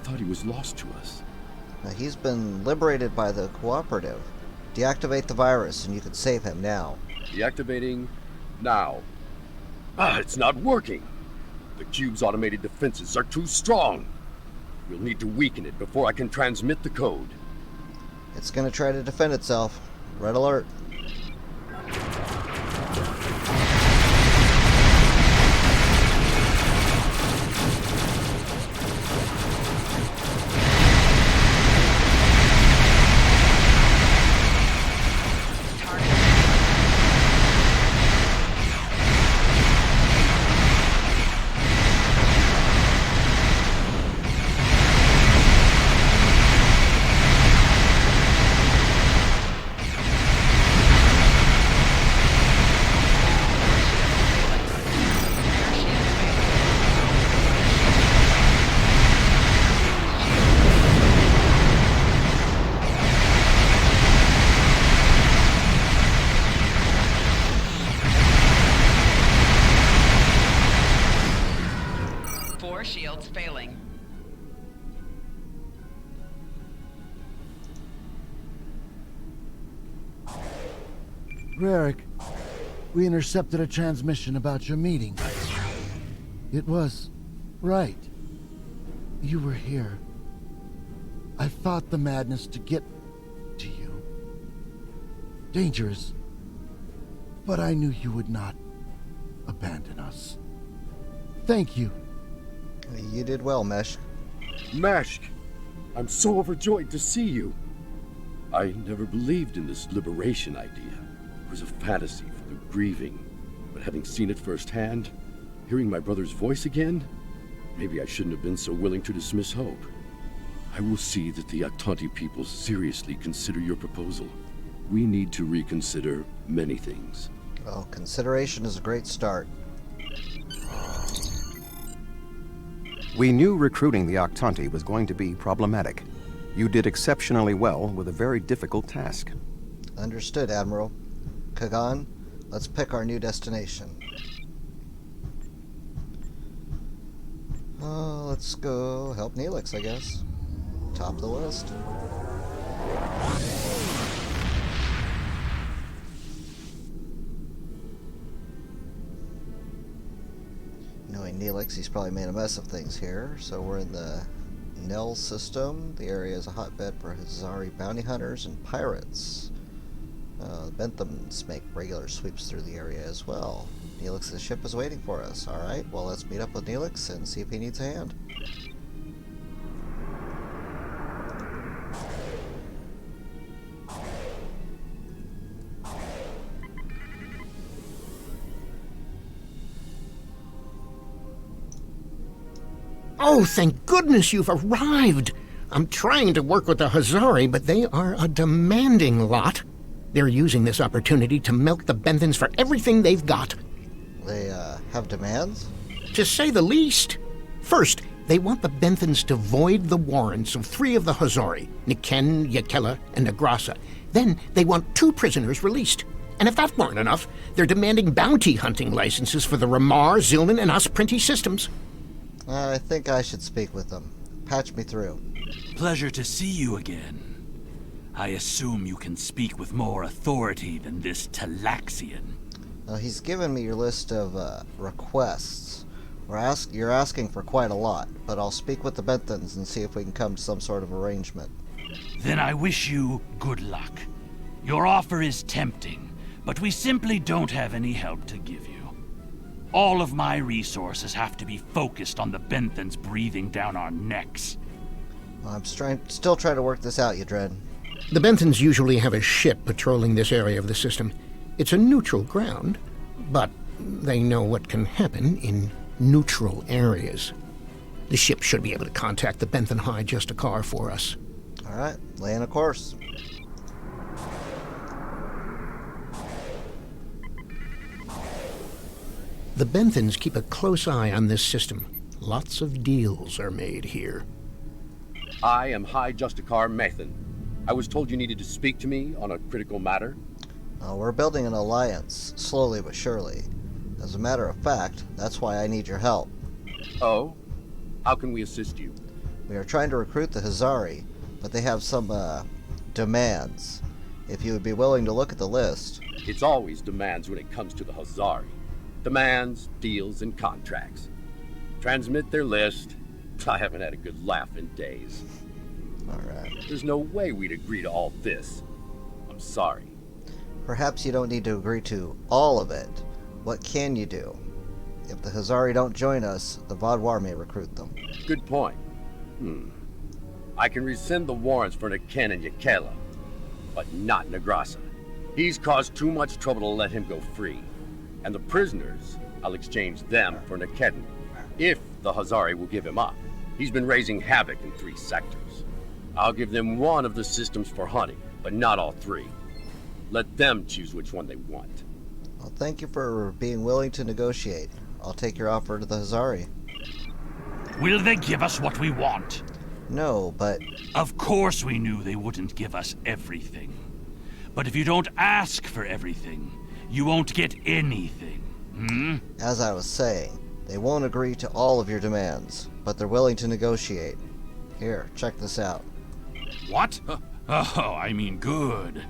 thought he was lost to us. Now, he's been liberated by the Cooperative. Deactivate the virus and you can save him now. Deactivating now. It's not working. The cube's automated defenses are too strong. We'll need to weaken it before I can transmit the code. It's gonna try to defend itself. Red alert. Rarick, we intercepted a transmission about your meeting. It was right. You were here. I fought the madness to get to you. Dangerous, but I knew you would not abandon us. Thank you. You did well, Meshk. Meshk, I'm so overjoyed to see you. I never believed in this liberation idea. It was a fantasy for the grieving. But having seen it firsthand, hearing my brother's voice again, maybe I shouldn't have been so willing to dismiss hope. I will see that the Aktanti people seriously consider your proposal. We need to reconsider many things. Well, consideration is a great start. We knew recruiting the Aktanti was going to be problematic. You did exceptionally well with a very difficult task. Understood, Admiral. Kagan, let's pick our new destination. Let's go help Neelix, I guess. Top of the list. Knowing Neelix, he's probably made a mess of things here. So we're in the Nell system. The area is a hotbed for Hazari bounty hunters and pirates. The Benthams make regular sweeps through the area as well. Neelix's ship is waiting for us. Alright, well, let's meet up with Neelix and see if he needs a hand. Oh, thank goodness you've arrived! I'm trying to work with the Hazari, but they are a demanding lot. They're using this opportunity to milk the Benthans for everything they've got. They, have demands? To say the least. First, they want the Benthans to void the warrants of 3 of the Hazari, Niken, Yakela, and Agrasa. Then they want 2 prisoners released. And if that weren't enough, they're demanding bounty hunting licenses for the Ramar, Zilnan, and Osprinti systems. I think I should speak with them. Patch me through. Pleasure to see you again. I assume you can speak with more authority than this Talaxian. He's given me your list of requests. You're asking for quite a lot, but I'll speak with the Benthans and see if we can come to some sort of arrangement. Then I wish you good luck. Your offer is tempting, but we simply don't have any help to give you. All of my resources have to be focused on the Benthans breathing down our necks. I'm still trying to work this out, Yadren. The Benthans usually have a ship patrolling this area of the system. It's a neutral ground, but they know what can happen in neutral areas. The ship should be able to contact the Benthan High Justicar for us. Alright, lay in a course. The Benthans keep a close eye on this system. Lots of deals are made here. I am High Justicar Mathan. I was told you needed to speak to me on a critical matter. We're building an alliance, slowly but surely. As a matter of fact, that's why I need your help. Oh? How can we assist you? We are trying to recruit the Hazari, but they have some, demands. If you would be willing to look at the list. It's always demands when it comes to the Hazari. Demands, deals, and contracts. Transmit their list. I haven't had a good laugh in days. Alright. There's no way we'd agree to all this. I'm sorry. Perhaps you don't need to agree to all of it. What can you do? If the Hazari don't join us, the Vaadwaur may recruit them. Good point. I can rescind the warrants for Niken and Yakela, but not Negrasa. He's caused too much trouble to let him go free. And the prisoners, I'll exchange them for Nikedin, if the Hazari will give him up. He's been raising havoc in 3 sectors. I'll give them 1 of the systems for hunting, but not all 3. Let them choose which one they want. Well, thank you for being willing to negotiate. I'll take your offer to the Hazari. Will they give us what we want? No, but... Of course we knew they wouldn't give us everything. But if you don't ask for everything, you won't get anything. As I was saying, they won't agree to all of your demands, but they're willing to negotiate. Here, check this out. What? Oh, I mean good.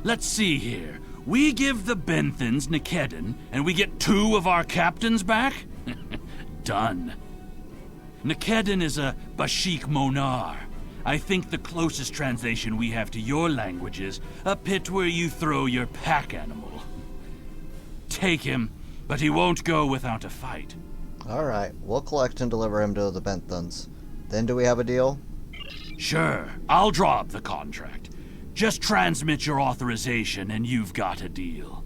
Let's see here. We give the Benthans Nikedon, and we get 2 of our captains back? Done. Nikedon is a Bashik Monar. I think the closest translation we have to your language is a pit where you throw your pack animal. Take him, but he won't go without a fight. Alright, we'll collect and deliver him to the Benthans. Then do we have a deal? Sure, I'll draw up the contract. Just transmit your authorization and you've got a deal.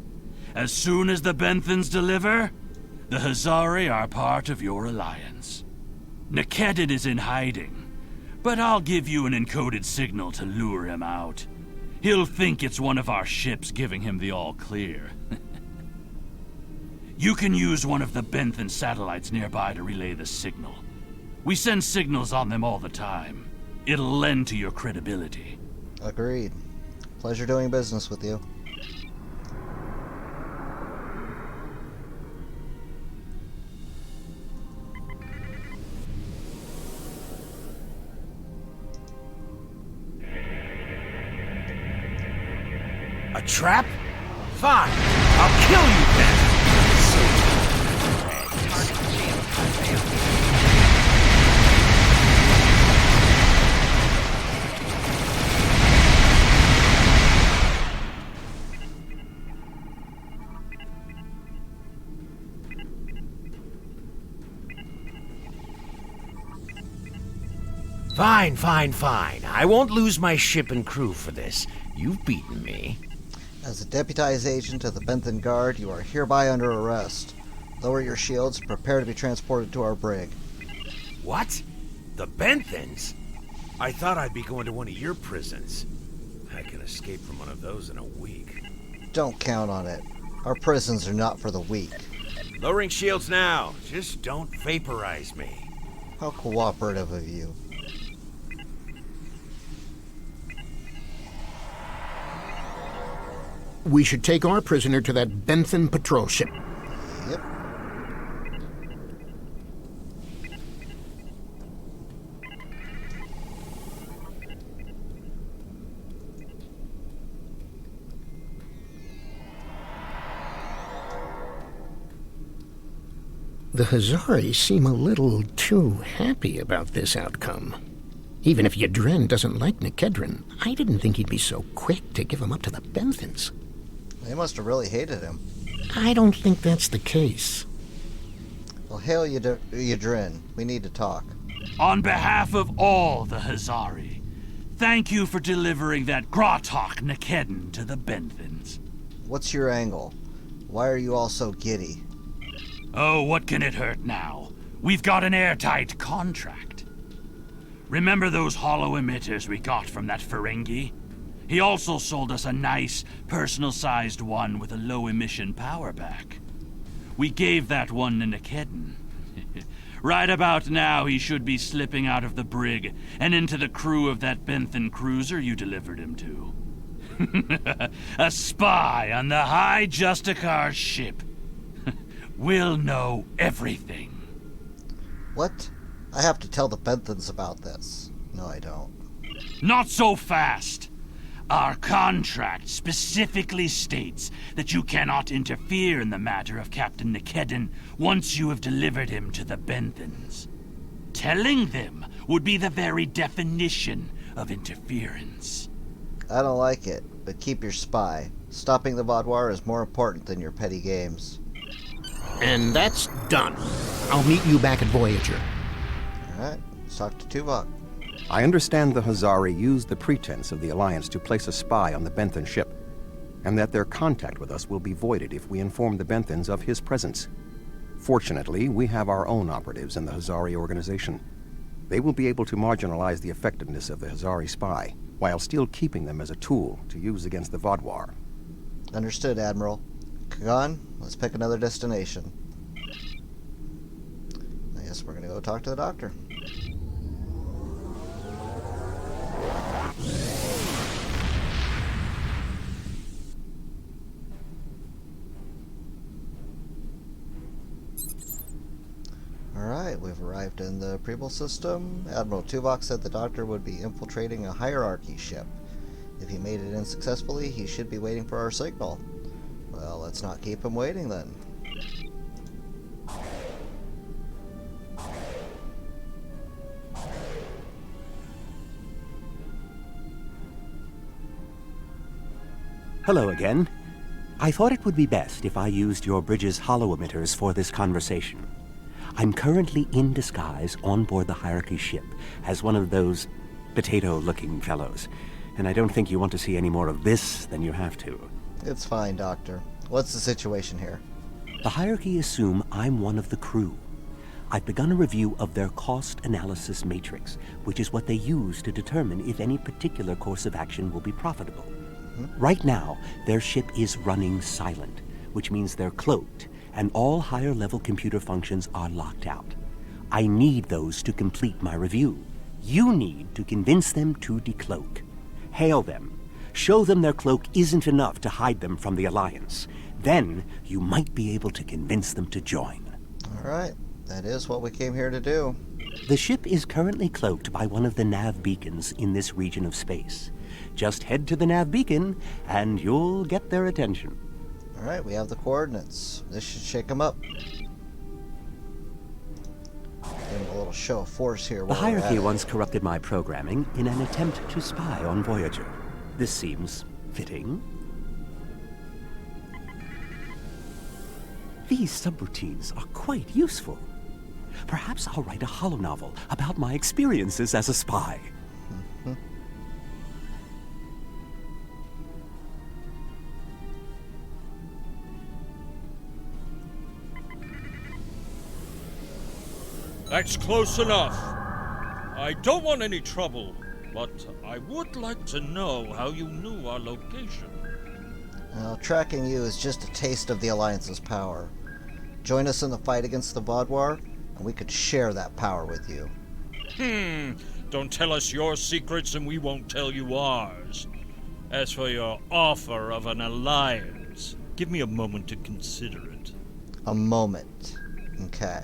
As soon as the Benthans deliver, the Hazari are part of your alliance. Nikedon is in hiding, but I'll give you an encoded signal to lure him out. He'll think it's one of our ships giving him the all-clear. You can use one of the Benthan satellites nearby to relay the signal. We send signals on them all the time. It'll lend to your credibility. Agreed. Pleasure doing business with you. A trap? Fine. I'll kill you then. Fine. I won't lose my ship and crew for this. You've beaten me. As a deputized agent of the Benthan Guard, you are hereby under arrest. Lower your shields and prepare to be transported to our brig. What? The Benthans? I thought I'd be going to one of your prisons. I can escape from one of those in a week. Don't count on it. Our prisons are not for the weak. Lowering shields now. Just don't vaporize me. How cooperative of you. We should take our prisoner to that Benthan patrol ship. Yep. The Hazari seem a little too happy about this outcome. Even if Yadren doesn't like Nikedron, I didn't think he'd be so quick to give him up to the Benthans. They must have really hated him. I don't think that's the case. Well, hail Yadrin. We need to talk. On behalf of all the Hazari, thank you for delivering that Gratok Nikedon to the Benthans. What's your angle? Why are you all so giddy? Oh, what can it hurt now? We've got an airtight contract. Remember those hollow emitters we got from that Ferengi? He also sold us a nice, personal-sized one with a low-emission power pack. We gave that one to Nikedon. Right about now, he should be slipping out of the brig and into the crew of that Benthan cruiser you delivered him to. A spy on the High Justicar ship. We'll know everything. What? I have to tell the Benthans about this. No, I don't. Not so fast. Our contract specifically states that you cannot interfere in the matter of Captain Nikedon once you have delivered him to the Benthans. Telling them would be the very definition of interference. I don't like it, but keep your spy. Stopping the Vaudoir is more important than your petty games. And that's done. I'll meet you back at Voyager. Alright, let's talk to Tuvok. I understand the Hazari used the pretense of the Alliance to place a spy on the Benthan ship, and that their contact with us will be voided if we inform the Benthans of his presence. Fortunately, we have our own operatives in the Hazari organization. They will be able to marginalize the effectiveness of the Hazari spy, while still keeping them as a tool to use against the Vaudoir. Understood, Admiral. Kagan, let's pick another destination. I guess we're gonna go talk to the doctor. Alright, we've arrived in the Preble system. Admiral Tuvok said the doctor would be infiltrating a hierarchy ship. If he made it in successfully, he should be waiting for our signal. Let's not keep him waiting then. Hello again. I thought it would be best if I used your bridge's hollow emitters for this conversation. I'm currently in disguise on board the Hierarchy ship as one of those potato-looking fellows, and I don't think you want to see any more of this than you have to. It's fine, Doctor. What's the situation here? The Hierarchy assume I'm one of the crew. I've begun a review of their cost analysis matrix, which is what they use to determine if any particular course of action will be profitable. Right now, their ship is running silent, which means they're cloaked, and all higher-level computer functions are locked out. I need those to complete my review. You need to convince them to decloak. Hail them. Show them their cloak isn't enough to hide them from the Alliance. Then, you might be able to convince them to join. All right. That is what we came here to do. The ship is currently cloaked by one of the nav beacons in this region of space. Just head to the nav beacon, and you'll get their attention. All right, we have the coordinates. This should shake them up. Give them a little show of force here. The Hierarchy once corrupted my programming in an attempt to spy on Voyager. This seems fitting. These subroutines are quite useful. Perhaps I'll write a holonovel about my experiences as a spy. That's close enough. I don't want any trouble, but I would like to know how you knew our location. Well, tracking you is just a taste of the Alliance's power. Join us in the fight against the Vaadwaur, and we could share that power with you. Don't tell us your secrets and we won't tell you ours. As for your offer of an alliance, give me a moment to consider it. A moment. Okay.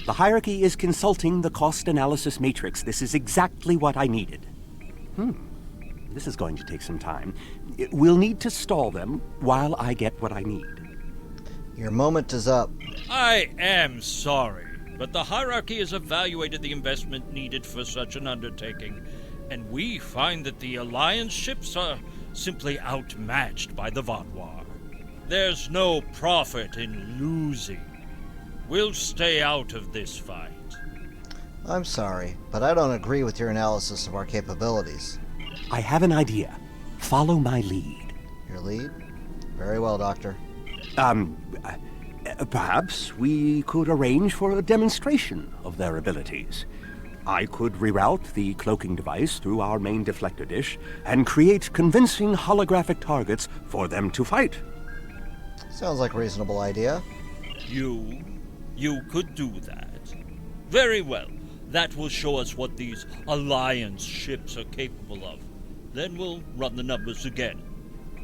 The Hierarchy is consulting the cost analysis matrix. This is exactly what I needed. This is going to take some time. We'll need to stall them while I get what I need. Your moment is up. I am sorry, but the Hierarchy has evaluated the investment needed for such an undertaking, and we find that the Alliance ships are simply outmatched by the Vaadwaur. There's no profit in losing. We'll stay out of this fight. I'm sorry, but I don't agree with your analysis of our capabilities. I have an idea. Follow my lead. Your lead? Very well, Doctor. Perhaps we could arrange for a demonstration of their abilities. I could reroute the cloaking device through our main deflector dish and create convincing holographic targets for them to fight. Sounds like a reasonable idea. You could do that. Very well. That will show us what these Alliance ships are capable of. Then we'll run the numbers again.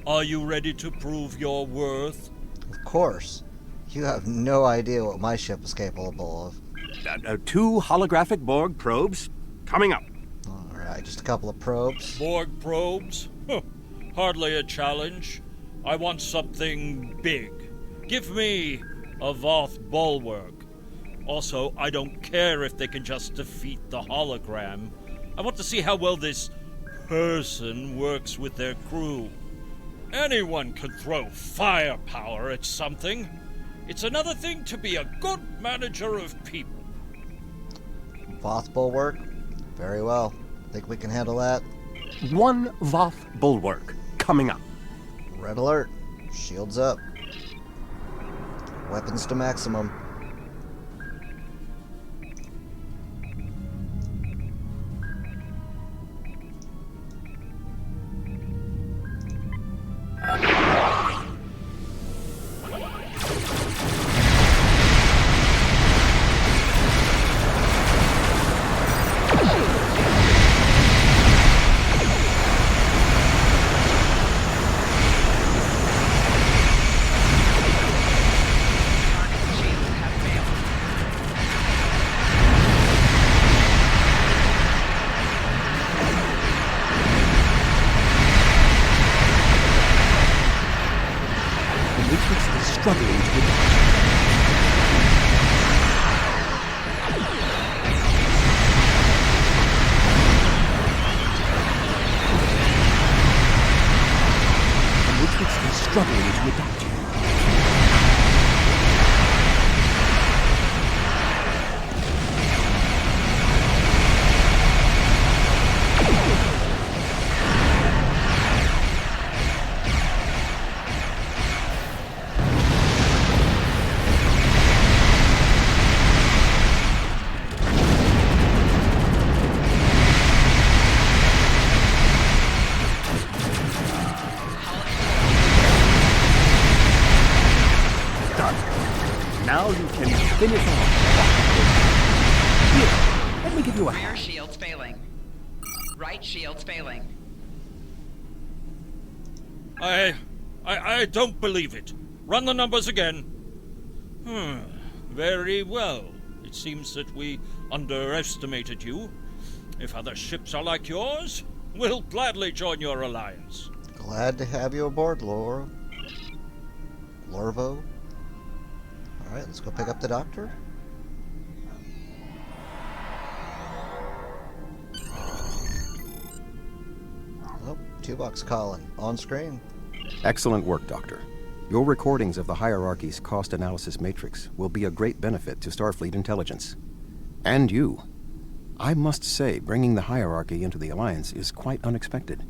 Are you ready to prove your worth? Of course. You have no idea what my ship is capable of. 2 holographic Borg probes coming up. Alright, just a couple of probes. Borg probes? Hardly a challenge. I want something big. Give me a Voth bulwark. Also, I don't care if they can just defeat the hologram. I want to see how well this person works with their crew. Anyone can throw firepower at something. It's another thing to be a good manager of people. Voth bulwark? Very well. Think we can handle that? 1 Voth bulwark coming up. Red alert. Shields up. Weapons to maximum. Struggling to adapt to. Now you can finish off. Here, let me give you a Rear hand. shield's failing. Right shield's failing. I don't believe it. Run the numbers again. Very well. It seems that we underestimated you. If other ships are like yours, we'll gladly join your alliance. Glad to have you aboard, Lorvo. Alright, let's go pick up the doctor. Oh, Tuvok's calling. On screen. Excellent work, Doctor. Your recordings of the hierarchy's cost analysis matrix will be a great benefit to Starfleet intelligence. And you. I must say, bringing the hierarchy into the Alliance is quite unexpected.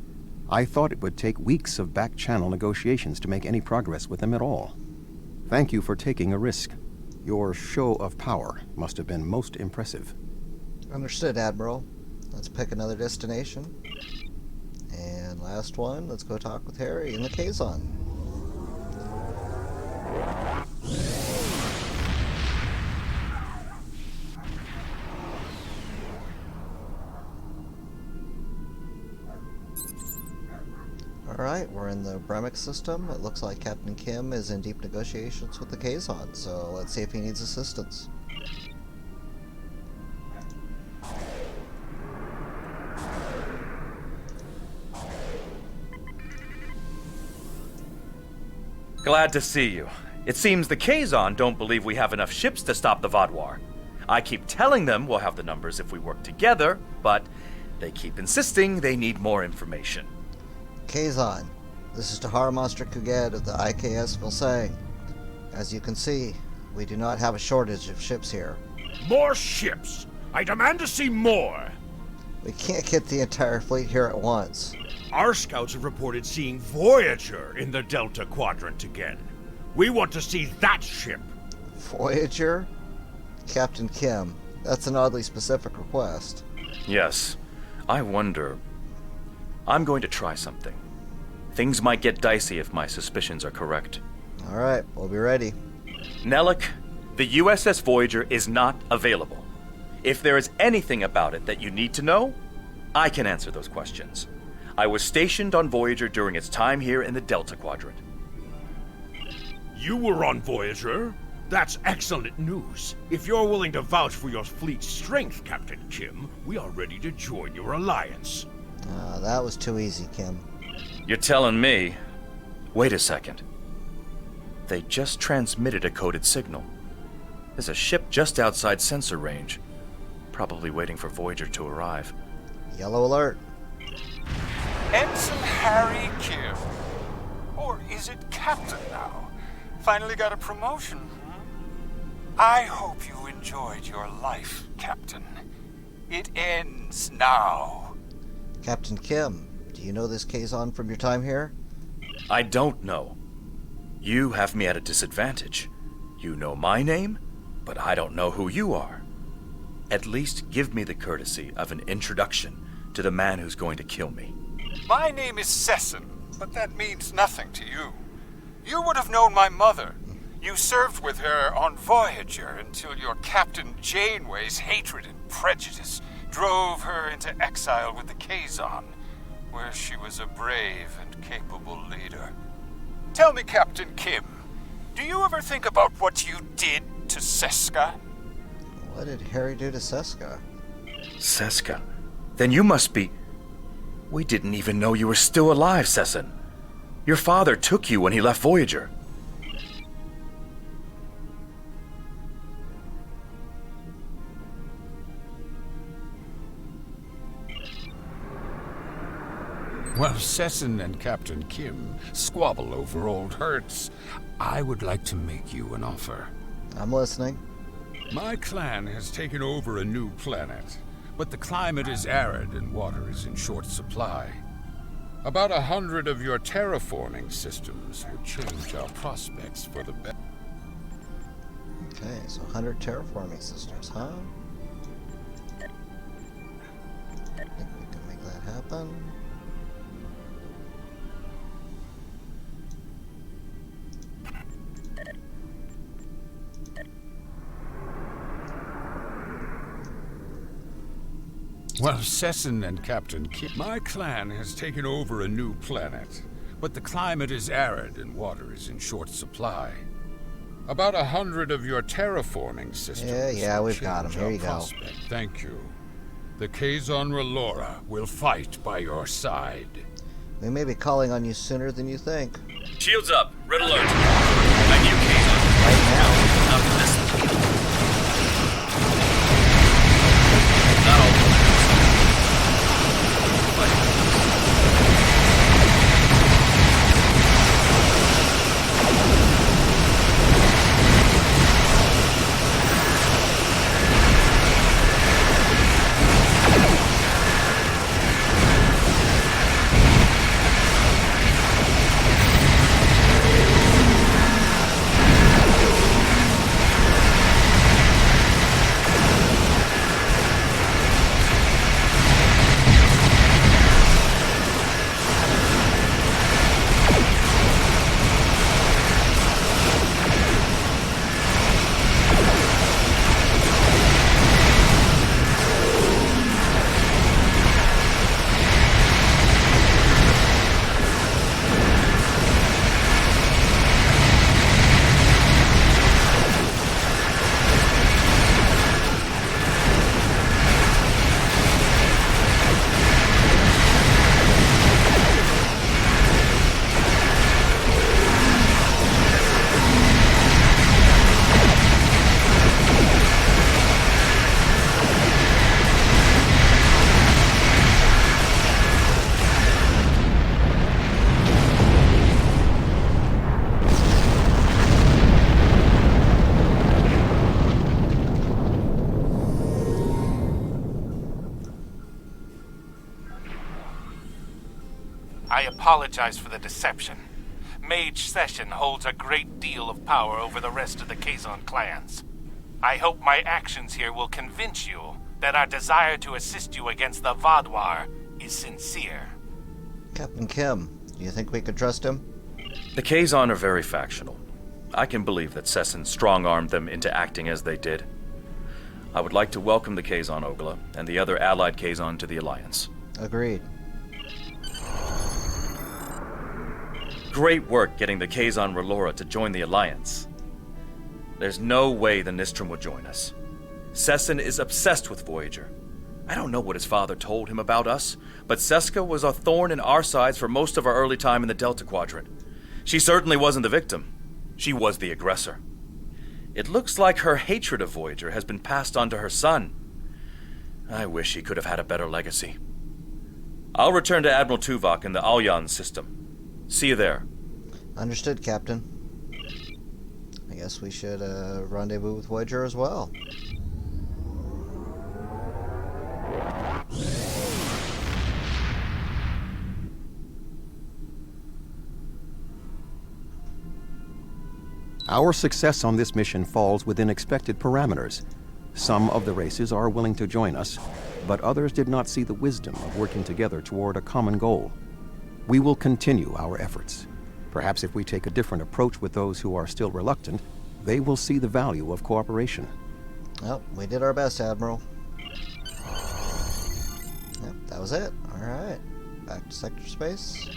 I thought it would take weeks of back-channel negotiations to make any progress with them at all. Thank you for taking a risk. Your show of power must have been most impressive. Understood, Admiral. Let's pick another destination. And last one, let's go talk with Harry in the Kazon. Alright, we're in the Bremic system. It looks like Captain Kim is in deep negotiations with the Kazon, so let's see if he needs assistance. Glad to see you. It seems the Kazon don't believe we have enough ships to stop the Vaadwaur. I keep telling them we'll have the numbers if we work together, but they keep insisting they need more information. Kazon, this is Tahar Monster Kuget of the IKS Vilsang. As you can see, we do not have a shortage of ships here. More ships! I demand to see more! We can't get the entire fleet here at once. Our scouts have reported seeing Voyager in the Delta Quadrant again. We want to see that ship. Voyager? Captain Kim, that's an oddly specific request. Yes. I wonder... I'm going to try something. Things might get dicey if my suspicions are correct. Alright, we'll be ready. Nellick, the USS Voyager is not available. If there is anything about it that you need to know, I can answer those questions. I was stationed on Voyager during its time here in the Delta Quadrant. You were on Voyager? That's excellent news. If you're willing to vouch for your fleet's strength, Captain Kim, we are ready to join your alliance. That was too easy, Kim. You're telling me... Wait a second. They just transmitted a coded signal. There's a ship just outside sensor range. Probably waiting for Voyager to arrive. Yellow alert. Ensign Harry Kim. Or is it Captain now? Finally got a promotion, I hope you enjoyed your life, Captain. It ends now. Captain Kim, do you know this Kazon from your time here? I don't know. You have me at a disadvantage. You know my name, but I don't know who you are. At least give me the courtesy of an introduction to the man who's going to kill me. My name is Sesson, but that means nothing to you. You would have known my mother. You served with her on Voyager until your Captain Janeway's hatred and prejudice drove her into exile with the Kazon, where she was a brave and capable leader. Tell me, Captain Kim, do you ever think about what you did to Seska? What did Harry do to Seska? Seska? Then you must be... We didn't even know you were still alive, Sesson. Your father took you when he left Voyager. While Sesson and Captain Kim squabble over old hurts, I would like to make you an offer. I'm listening. My clan has taken over a new planet, but the climate is arid and water is in short supply. About 100 of your terraforming systems would change our prospects for the better. Okay, so 100 terraforming systems, huh? I think we can make that happen. While Sesson and Captain Kim, my clan has taken over a new planet, but the climate is arid and water is in short supply. About 100 of your terraforming systems. Yeah, we've got them. Here you go. Thank you. The Kazon Relora will fight by your side. We may be calling on you sooner than you think. Shields up. Red alert. Thank you, Kazon. Right now. Now listen. Not all. I apologize for the deception. Mage Session holds a great deal of power over the rest of the Kazon clans. I hope my actions here will convince you that our desire to assist you against the Vaadwaur is sincere. Captain Kim, do you think we could trust him? The Kazon are very factional. I can believe that Sesson strong-armed them into acting as they did. I would like to welcome the Kazon Ogla and the other allied Kazon to the Alliance. Agreed. Great work getting the Kazon Relora to join the Alliance. There's no way the Nistrum will join us. Sesson is obsessed with Voyager. I don't know what his father told him about us, but Seska was a thorn in our sides for most of our early time in the Delta Quadrant. She certainly wasn't the victim. She was the aggressor. It looks like her hatred of Voyager has been passed on to her son. I wish he could have had a better legacy. I'll return to Admiral Tuvok in the Alyan system. See you there. Understood, Captain. I guess we should rendezvous with Voyager as well. Our success on this mission falls within expected parameters. Some of the races are willing to join us, but others did not see the wisdom of working together toward a common goal. We will continue our efforts. Perhaps if we take a different approach with those who are still reluctant, they will see the value of cooperation. Well, we did our best, Admiral. Yep, that was it. Alright. Back to sector space.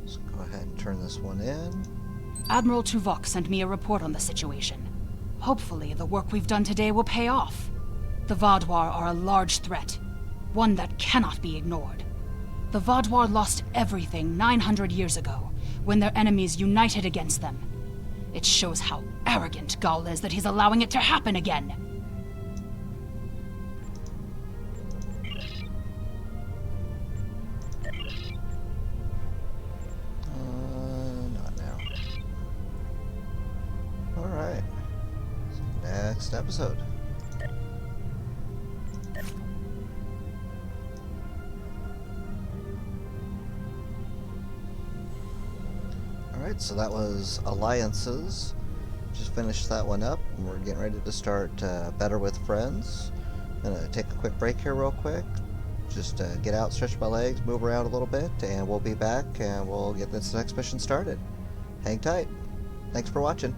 Let's go ahead and turn this one in. Admiral Tuvok sent me a report on the situation. Hopefully, the work we've done today will pay off. The Vaadwaur are a large threat, one that cannot be ignored. The Vaudouar lost everything 900 years ago, when their enemies united against them. It shows how arrogant Gaul is that he's allowing it to happen again. Not now. Alright. Next episode. Alright, so that was Alliances. Just finished that one up, and we're getting ready to start Better with Friends. Gonna take a quick break here real quick. Just get out, stretch my legs, move around a little bit, and we'll be back, and we'll get this next mission started. Hang tight. Thanks for watching.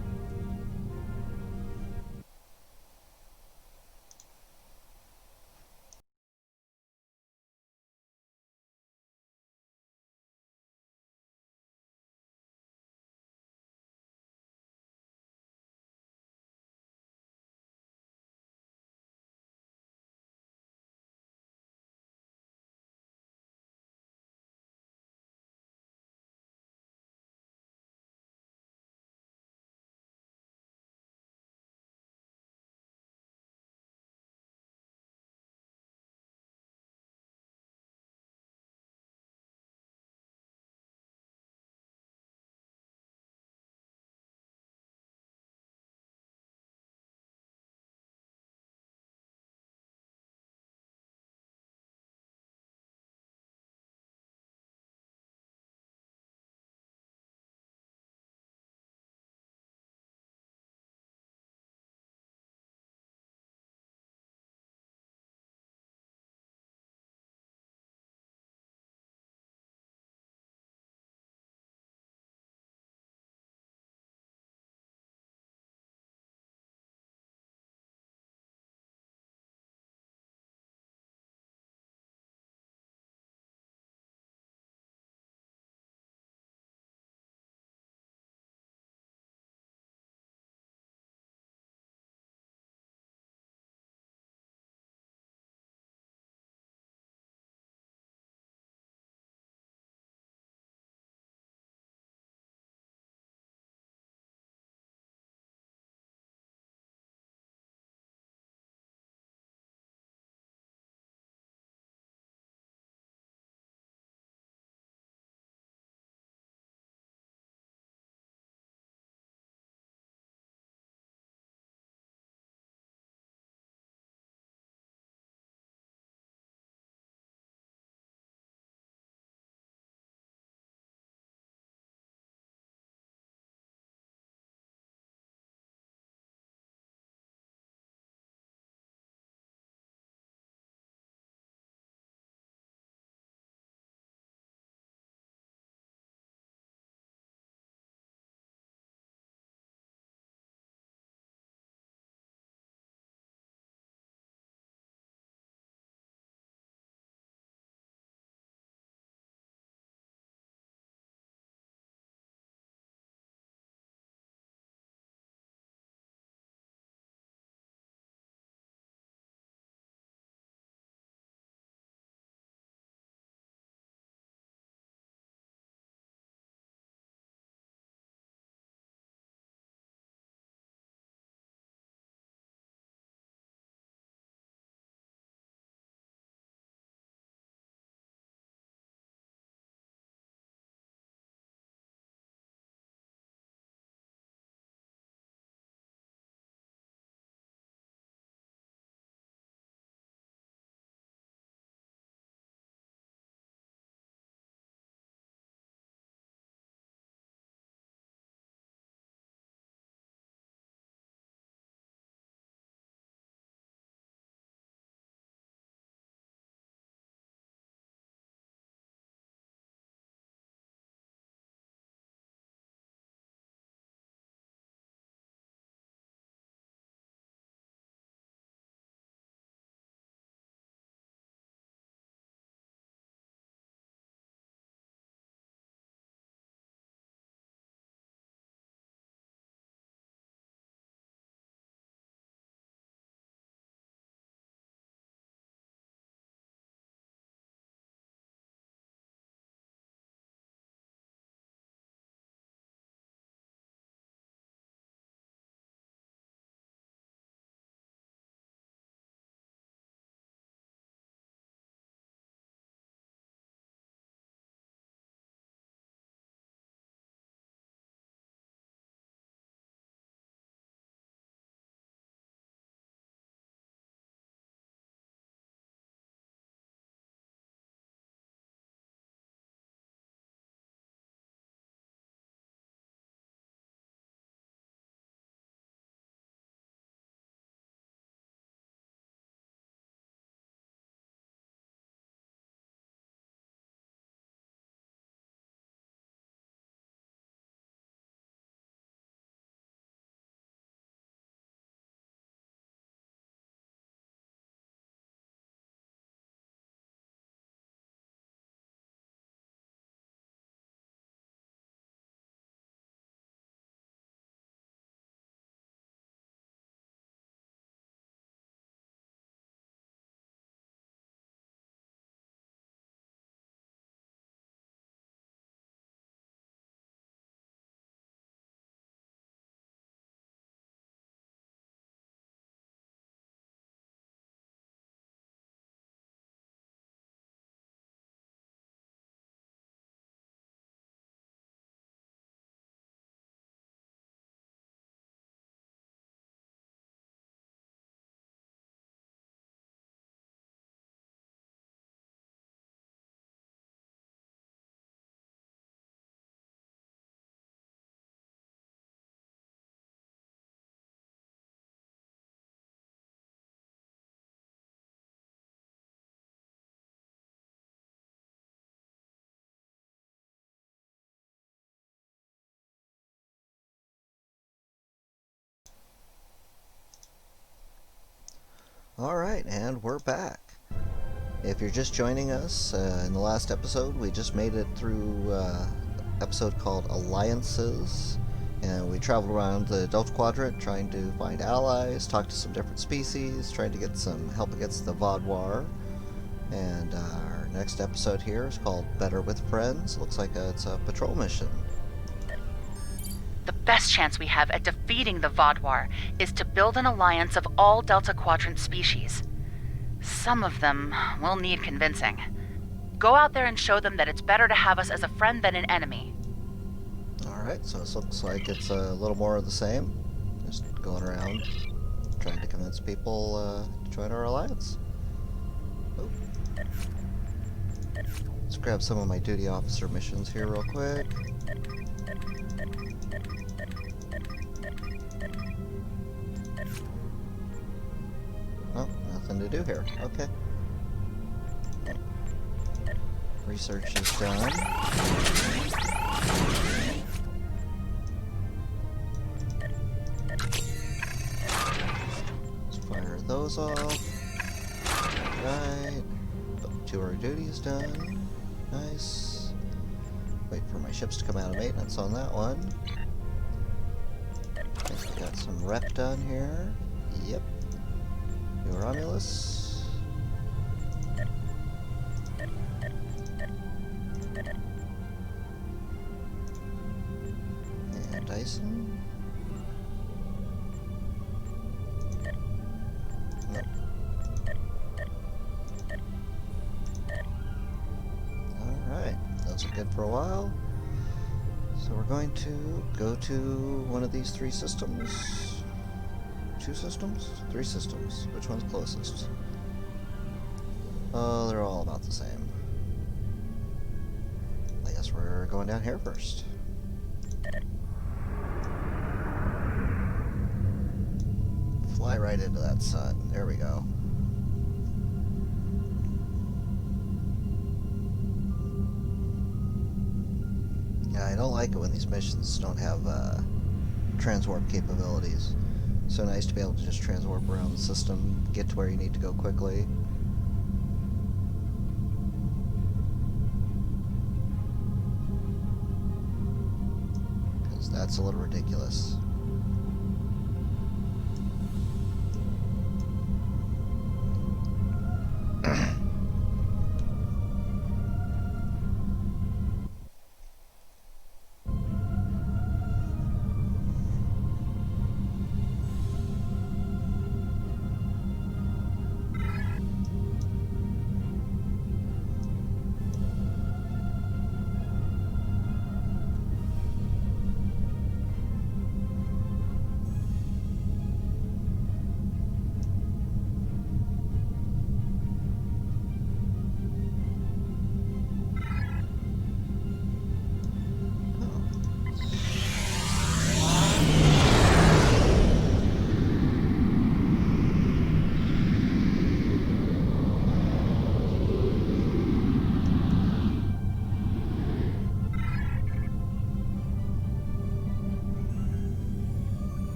Alright, and we're back. If you're just joining us, in the last episode, we just made it through an episode called Alliances, and we traveled around the Delta Quadrant trying to find allies, talk to some different species, trying to get some help against the Vaadwaur. And our next episode here is called Better with Friends. Looks like it's a patrol mission. The best chance we have at defeating the Vaadwaur is to build an alliance of all Delta Quadrant species. Some of them will need convincing. Go out there and show them that it's better to have us as a friend than an enemy. Alright, so this looks like it's a little more of the same. Just going around trying to convince people to join our alliance. Oh. Let's grab some of my duty officer missions here real quick. Oh, nothing to do here. Okay. Research is done. Let's fire those off. Right. 2 hour duty is done. Nice. Wait for my ships to come out of maintenance on that one. I think we got some rep done here. Yep. New Romulus. And Dyson. Nope. Alright, those are good for a while. So we're going to go to one of these 3 systems. 2 systems? 3 systems. Which one's closest? Oh, they're all about the same. I guess we're going down here first. Fly right into that sun. There we go. Yeah, I don't like it when these missions don't have transwarp capabilities. So nice to be able to just transwarp around the system, get to where you need to go quickly. Because that's a little ridiculous.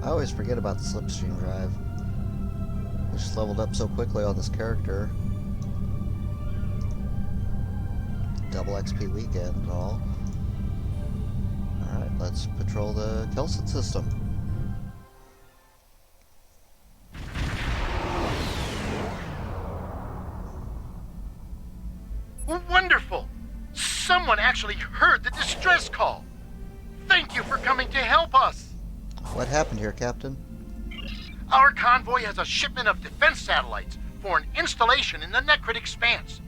I always forget about the slipstream drive. I just leveled up so quickly on this character. Double XP weekend and all. Alright, let's patrol the Kelson system. Wonderful! Someone actually heard the distress call! Thank you for coming to help us! What happened here, Captain? Our convoy has a shipment of defense satellites for an installation in the Necrit Expanse.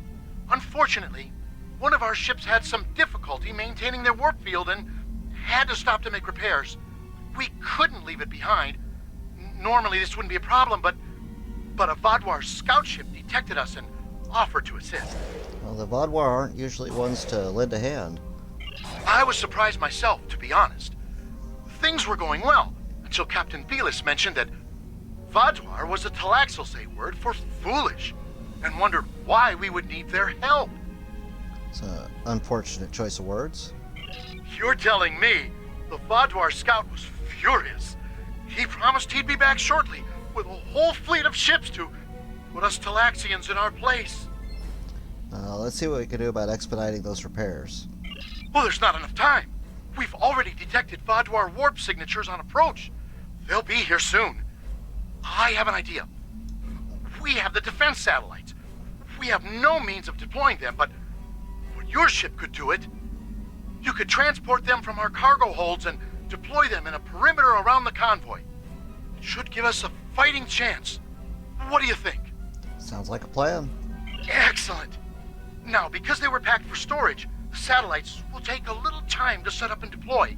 Unfortunately, one of our ships had some difficulty maintaining their warp field and had to stop to make repairs. We couldn't leave it behind. Normally this wouldn't be a problem, but a Vaadwaur scout ship detected us and offered to assist. Well, the Vaadwaur aren't usually ones to lend a hand. I was surprised myself, to be honest. Things were going well, until Captain Velis mentioned that Vaadwaur was a Talaxilse word for foolish, and wondered why we would need their help. It's an unfortunate choice of words. You're telling me the Vaadwaur scout was furious. He promised he'd be back shortly, with a whole fleet of ships to put us Talaxians in our place. Let's see what we can do about expediting those repairs. Well, there's not enough time. We've already detected Vaadwaur warp signatures on approach. They'll be here soon. I have an idea. We have the defense satellites. We have no means of deploying them, but your ship could do it. You could transport them from our cargo holds and deploy them in a perimeter around the convoy. It should give us a fighting chance. What do you think? Sounds like a plan. Excellent. Now, because they were packed for storage, the satellites will take a little time to set up and deploy.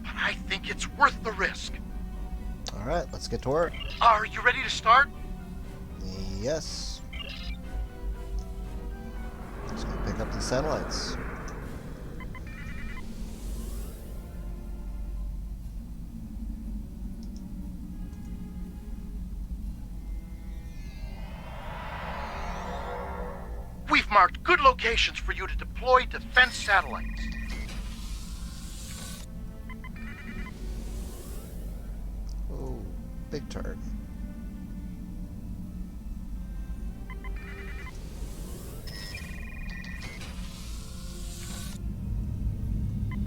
But I think it's worth the risk. All right, let's get to work. Are you ready to start? Yes. Let's go pick up the satellites. We've marked good locations for you to deploy defense satellites. Oh, big turd.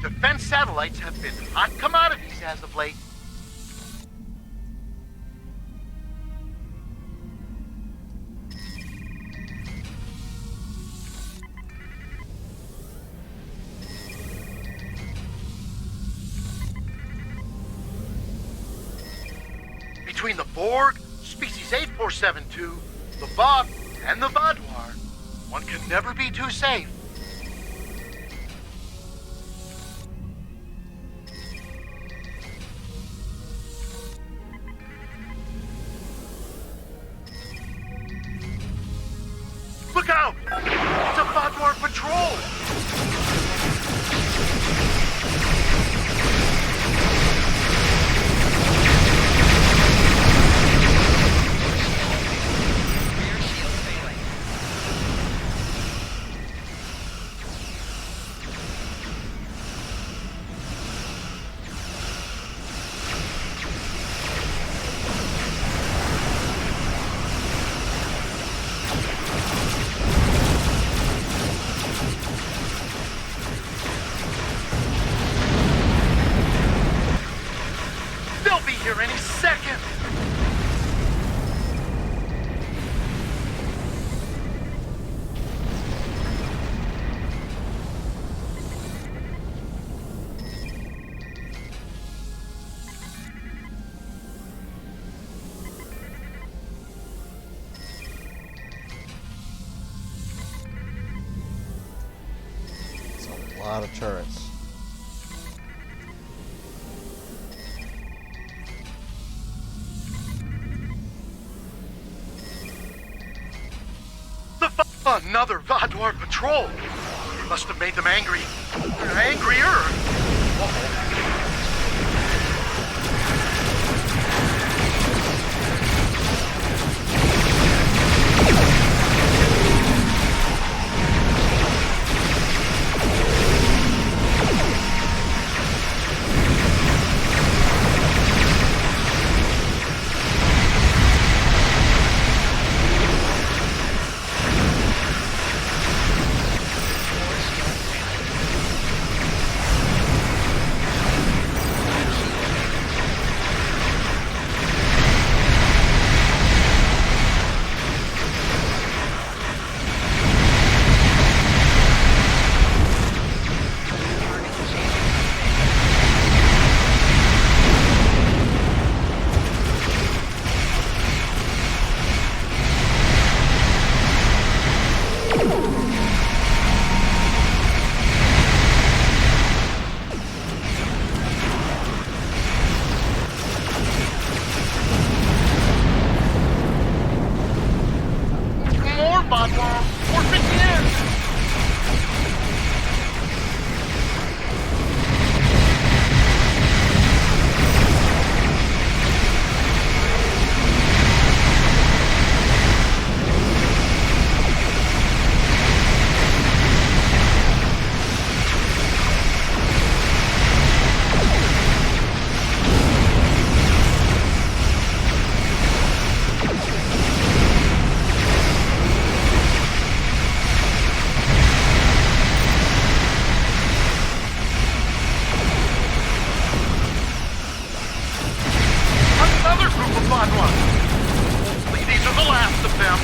Defense satellites have been hot commodities as of late. Between the Borg, Species 8472, the Vought, and the Vaadwaur, one can never be too safe. Look out! It's a Vaadwaur patrol! They'll be here any second! It's a lot of turrets. Another Vaadwaur patrol! They must have made them angry. Angrier! Uh-oh. More Vaadwaur! Orphan in! another group of Vadwar. Hopefully these are the last of them.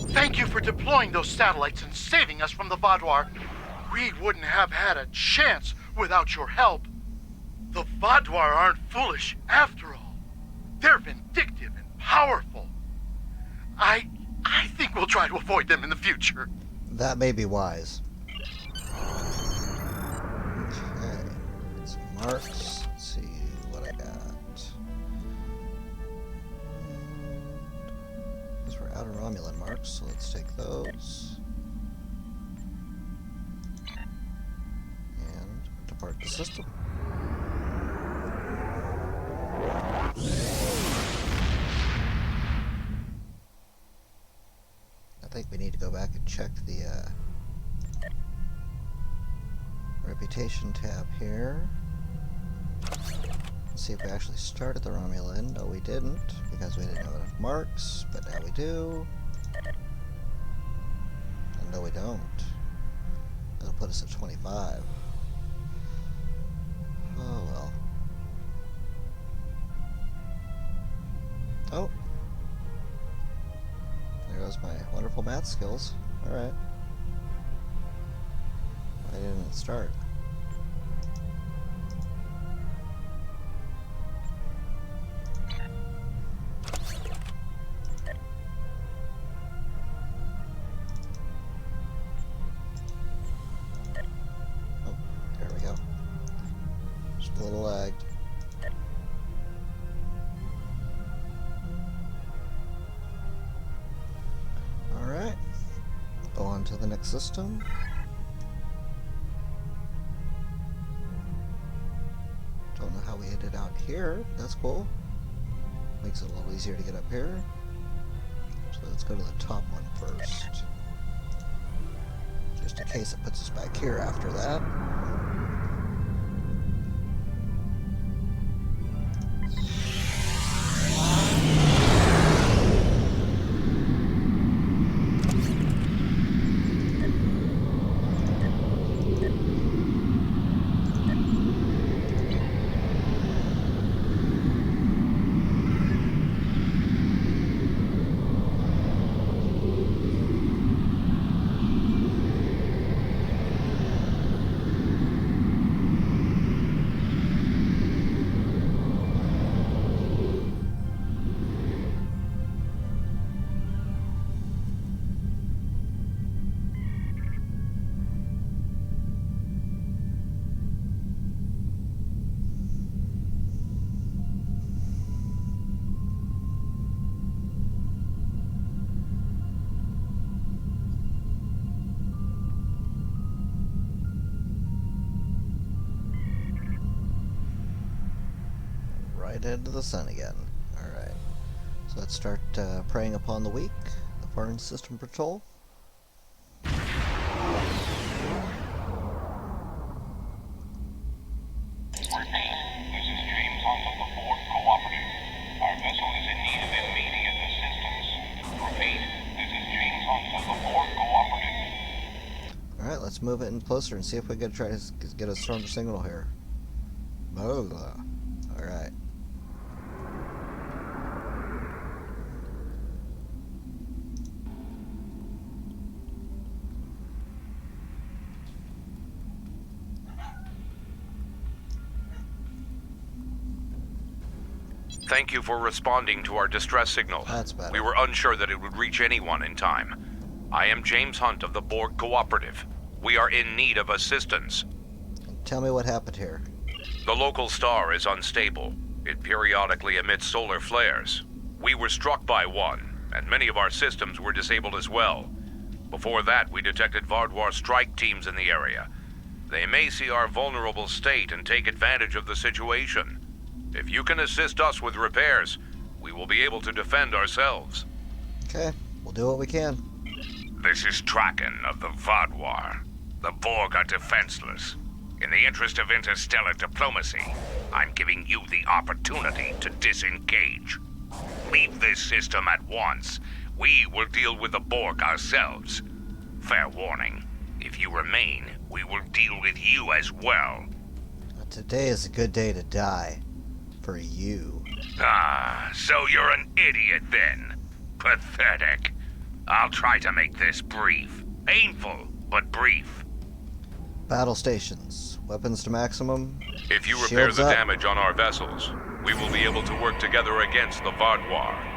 Thank you for deploying those satellites and saving us from the Vadwar. We wouldn't have had a chance without your help. The Vadwar aren't foolish after all. They're vindictive and powerful. I think we'll try to avoid them in the future. That may be wise. Okay. Some marks. Let's see what I got. Those were outer Romulan marks, so let's take those. And depart the system. I think we need to go back and check the reputation tab here. Let's see if we actually started the Romulan. No, we didn't, because we didn't have enough marks, but now we do. And no, we don't. That'll put us at 25. Oh, well. Oh. There goes my wonderful math skills. Alright. Why didn't it start? Oh, there we go. Just a little lagged. Alright, go on to the next system. Don't know how we hit it out here, but that's cool. Makes it a little easier to get up here. So let's go to the top one first. Just in case it puts us back here after that. Right into the sun again. Alright. So let's start preying upon the weak. The Foreign System Patrol. Our vessel is in need of immediate assistance. Repeat, this is James let's move it in closer and see if we can try to get a stronger signal here. Alright. Thank you for responding to our distress signal. That's better. We were unsure that it would reach anyone in time. I am James Hunt of the Borg Cooperative. We are in need of assistance. Tell me what happened here. The local star is unstable. It periodically emits solar flares. We were struck by one, and many of our systems were disabled as well. Before that, we detected Vardwar strike teams in the area. They may see our vulnerable state and take advantage of the situation. If you can assist us with repairs, we will be able to defend ourselves. Okay, we'll do what we can. This is Traken of the Vardwar. The Borg are defenseless. In the interest of interstellar diplomacy, I'm giving you the opportunity to disengage. Leave this system at once. We will deal with the Borg ourselves. Fair warning, if you remain, we will deal with you as well. Today is a good day to die. For you. Ah, so you're an idiot then. Pathetic. I'll try to make this brief. Painful, but brief. Battle stations. Weapons to maximum. If you repair Shields the up. damage on our vessels, we will be able to work together against the Vardwar.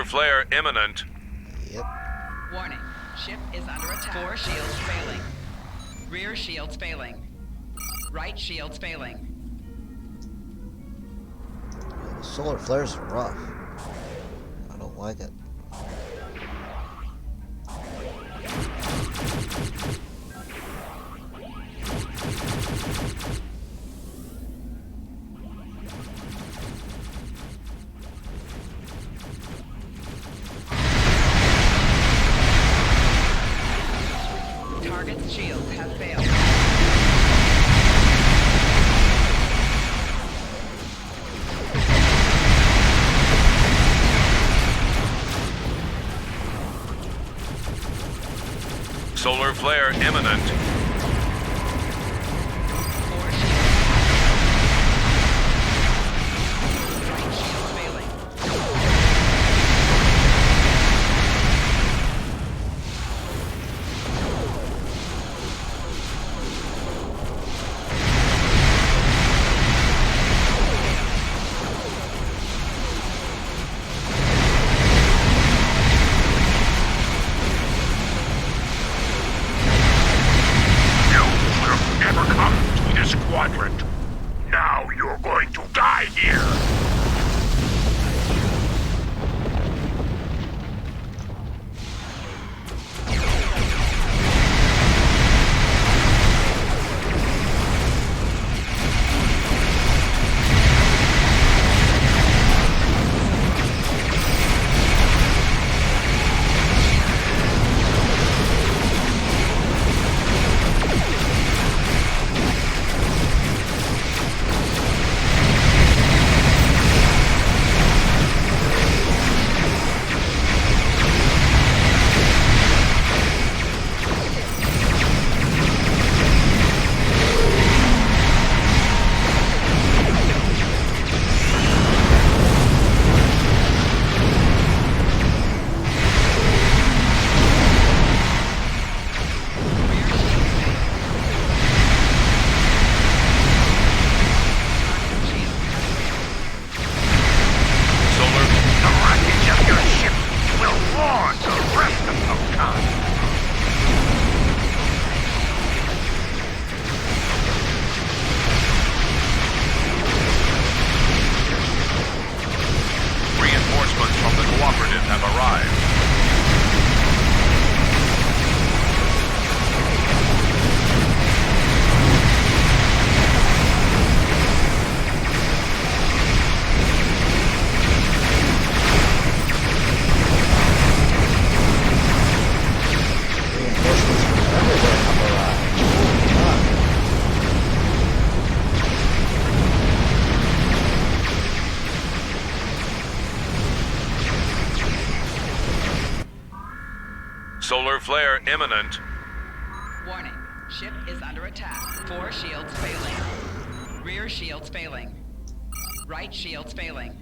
flare imminent. Yep. Warning. Ship is under attack. 4 shields failing. Rear shields failing. Right shields failing. The solar flares are rough. I don't like it. Target's shields have failed. Solar flare imminent. Right shield failing. Never come to this quadrant. Now you're going to die here. Solar flare imminent. Warning. Ship is under attack. 4 shields failing. Rear shields failing. Right shields failing.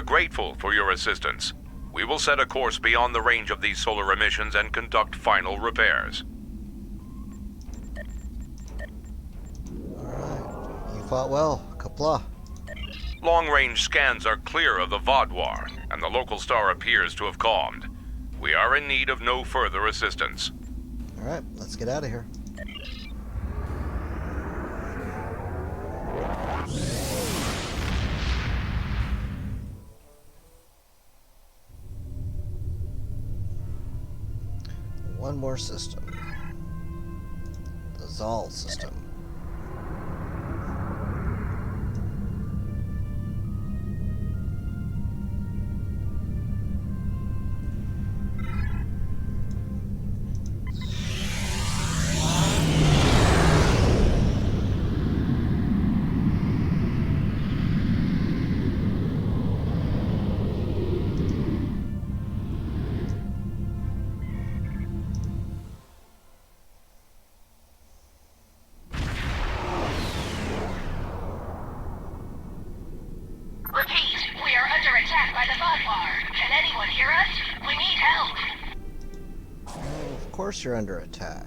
are grateful for your assistance. We will set a course beyond the range of these solar emissions and conduct final repairs. Alright. You fought well. Qapla'. Long-range scans are clear of the Vaadwaur, and the local star appears to have calmed. We are in need of no further assistance. Alright, let's get out of here. One more system. The Zal system. Of course you're under attack.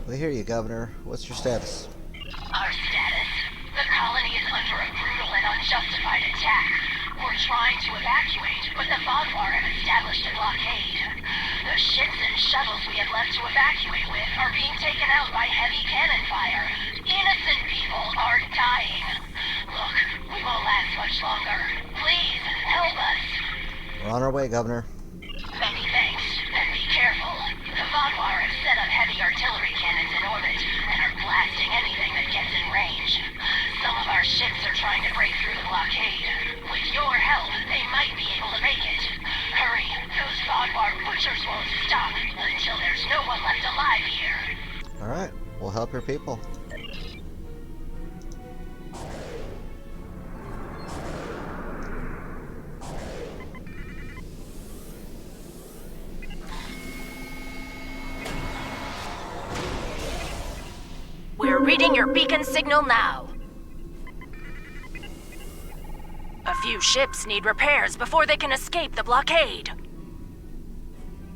We hear you, Governor. What's your status? Our status? The colony is under a brutal and unjustified attack. We're trying to evacuate, but the Vaadwaur have established a blockade. The ships and shuttles we have left to evacuate with are being taken out by heavy cannon fire. Innocent people are dying. Look, we won't last much longer. Please, help us. We're on our way, Governor. Many thanks, and be careful. The Vaadwaur have set up heavy artillery cannons in orbit and are blasting anything that gets in range. Some of our ships are trying to break through the blockade. With your help, they might be able to make it. Hurry, those Vaadwaur butchers won't stop until there's no one left alive here. Alright, we'll help your people. We're reading your beacon signal now. A few ships need repairs before they can escape the blockade.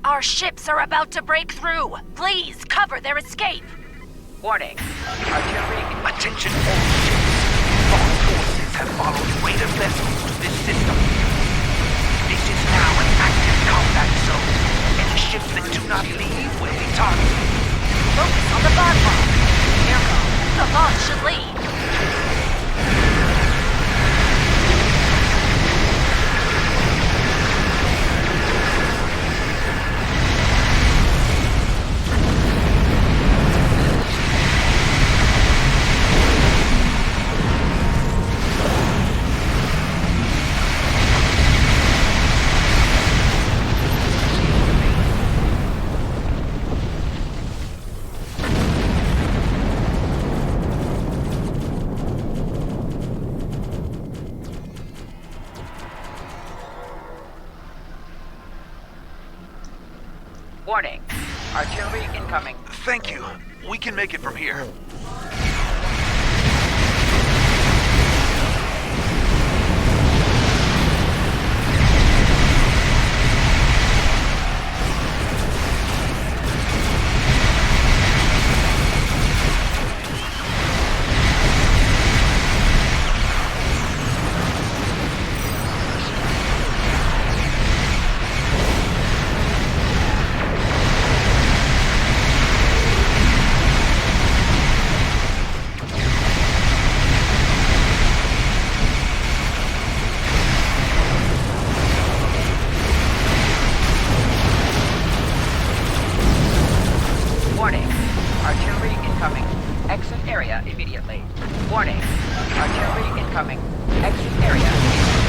Our ships are about to break through. Please cover their escape. Warning. Artillery. Attention all ships. Foreign forces have followed Raider vessels to this system. This is now an active combat zone. Any ships that do not leave will be targeted. Focus on the Vaadwaur. Careful. The launch should leave. Warning. Artillery incoming. Thank you. We can make it from here. Warning. Artillery incoming. Exit area immediately. Warning. Artillery incoming. Exit area immediately.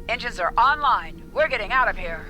Engines are online. We're getting out of here.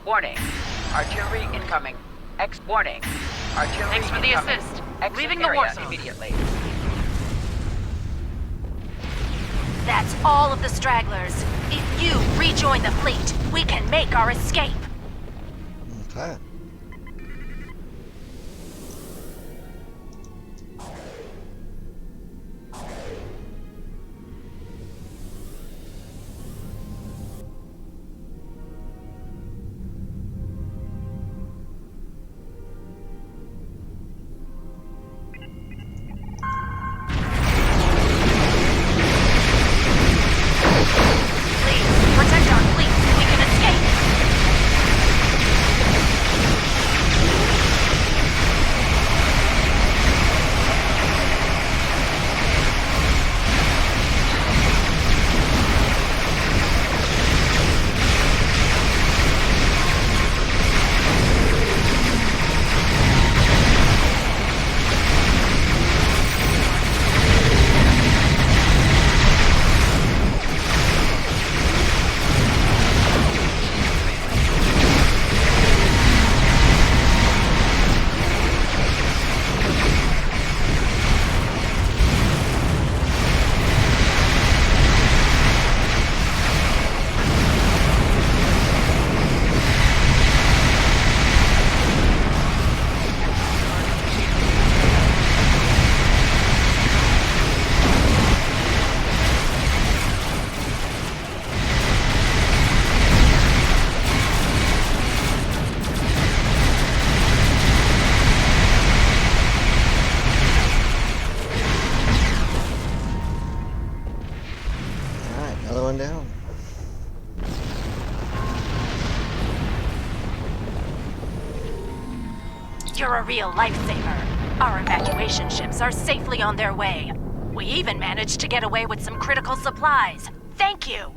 Warning. Artillery incoming. Warning. Artillery Thanks for the incoming. assist. Exit Leaving the area war zone. immediately. That's all of the stragglers. If you rejoin the fleet, we can make our escape. Okay. Please, protect our fleet so we can escape. Alright, another one down. You're a real lifesaver. Our evacuation ships are safely on their way. We even managed to get away with some critical supplies. Thank you.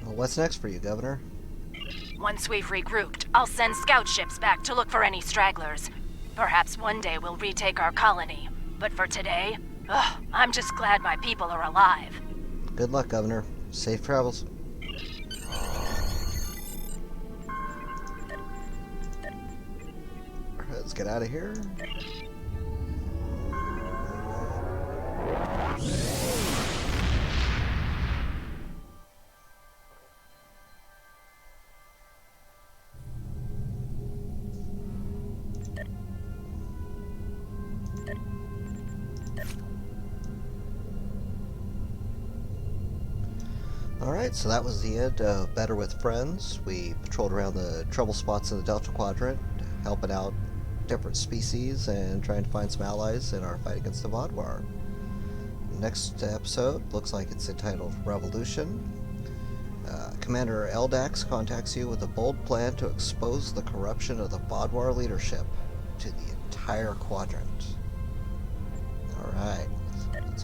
Well, what's next for you, Governor? Once we've regrouped, I'll send scout ships back to look for any stragglers. Perhaps one day we'll retake our colony. But for today, I'm just glad my people are alive. Good luck, Governor. Safe travels. Let's get out of here. Alright, so that was the end of Better with Friends. We patrolled around the trouble spots in the Delta Quadrant, helping out different species and trying to find some allies in our fight against the Vaadwaur. Next episode looks like it's entitled Revolution. Commander Eldax contacts you with a bold plan to expose the corruption of the Vaadwaur leadership to the entire quadrant. Alright.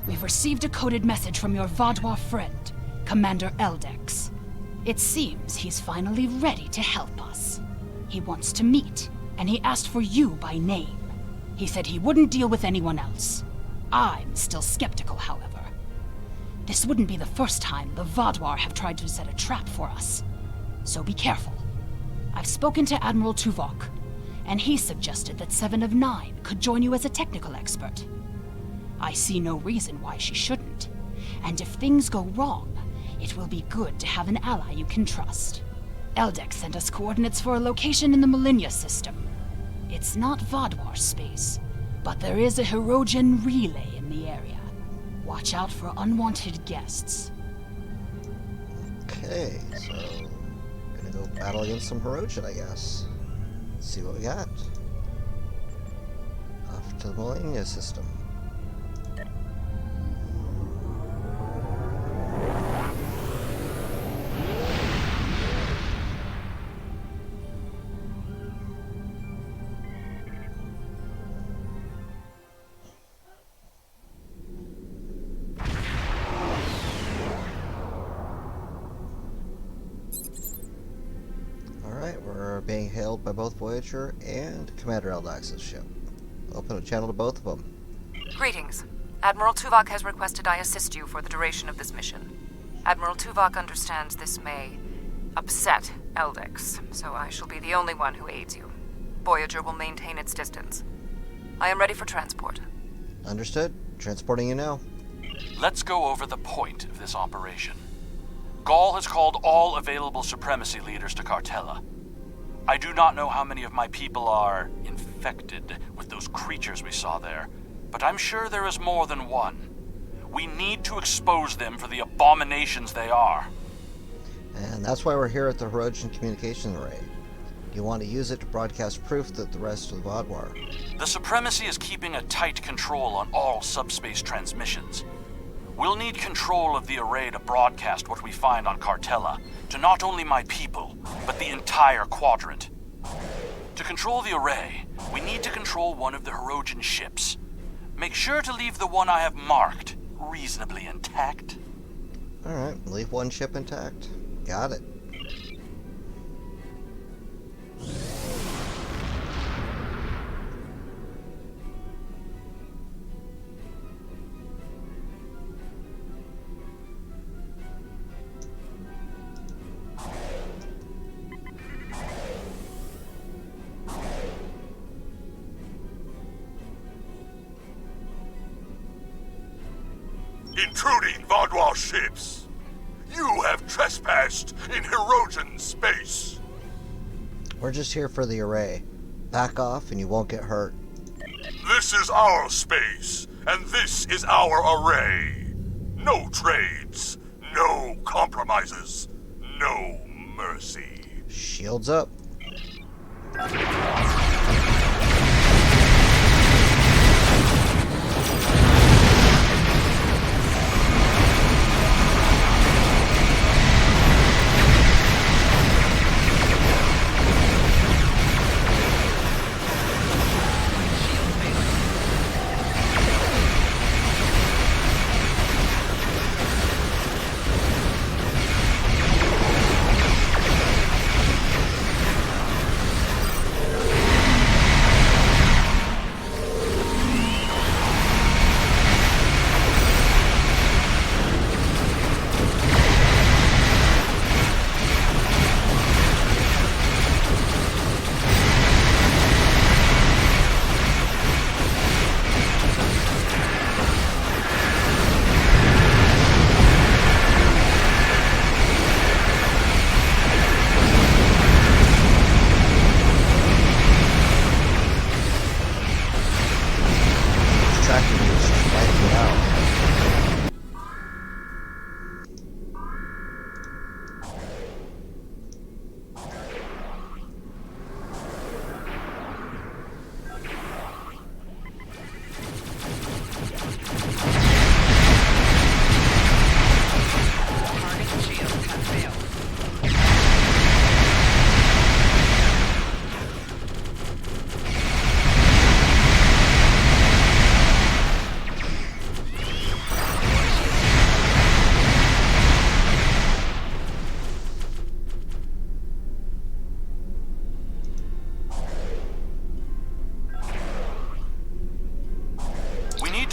We've received a coded message from your Vaadwaur friend, Commander Eldex. It seems he's finally ready to help us. He wants to meet, and he asked for you by name. He said he wouldn't deal with anyone else. I'm still skeptical, however. This wouldn't be the first time the Vaadwaur have tried to set a trap for us. So be careful. I've spoken to Admiral Tuvok, and he suggested that 7 of 9 could join you as a technical expert. I see no reason why she shouldn't, and if things go wrong, it will be good to have an ally you can trust. Eldex sent us coordinates for a location in the Millennia system. It's not Vaadwaur space, but there is a Hirogen relay in the area. Watch out for unwanted guests. Okay, so gonna go battle against some Hirogen, I guess. Let's see what we got. Off to the Millennia system. We're being hailed by both Voyager and Commander Eldax's ship. Open a channel to both of them. Greetings. Admiral Tuvok has requested I assist you for the duration of this mission. Admiral Tuvok understands this may upset Eldex, so I shall be the only one who aids you. Voyager will maintain its distance. I am ready for transport. Understood. Transporting you now. Let's go over the point of this operation. Gaul has called all available supremacy leaders to Cartella. I do not know how many of my people are infected with those creatures we saw there, but I'm sure there is more than one. We need to expose them for the abominations they are. And that's why we're here at the Herogen Communication Array. You want to use it to broadcast proof that the rest of the Vodwar. The Supremacy is keeping a tight control on all subspace transmissions. We'll need control of the array to broadcast what we find on Cartella to not only my people, but the entire Quadrant. To control the array, we need to control one of the Herogen ships. Make sure to leave the one I have marked reasonably intact. Alright, leave one ship intact. Got it. Intruding Vodwar ships! You have trespassed in Herogen space! We're just here for the array. Back off and you won't get hurt. This is our space, and this is our array. No trades, no compromises, no mercy. Shields up.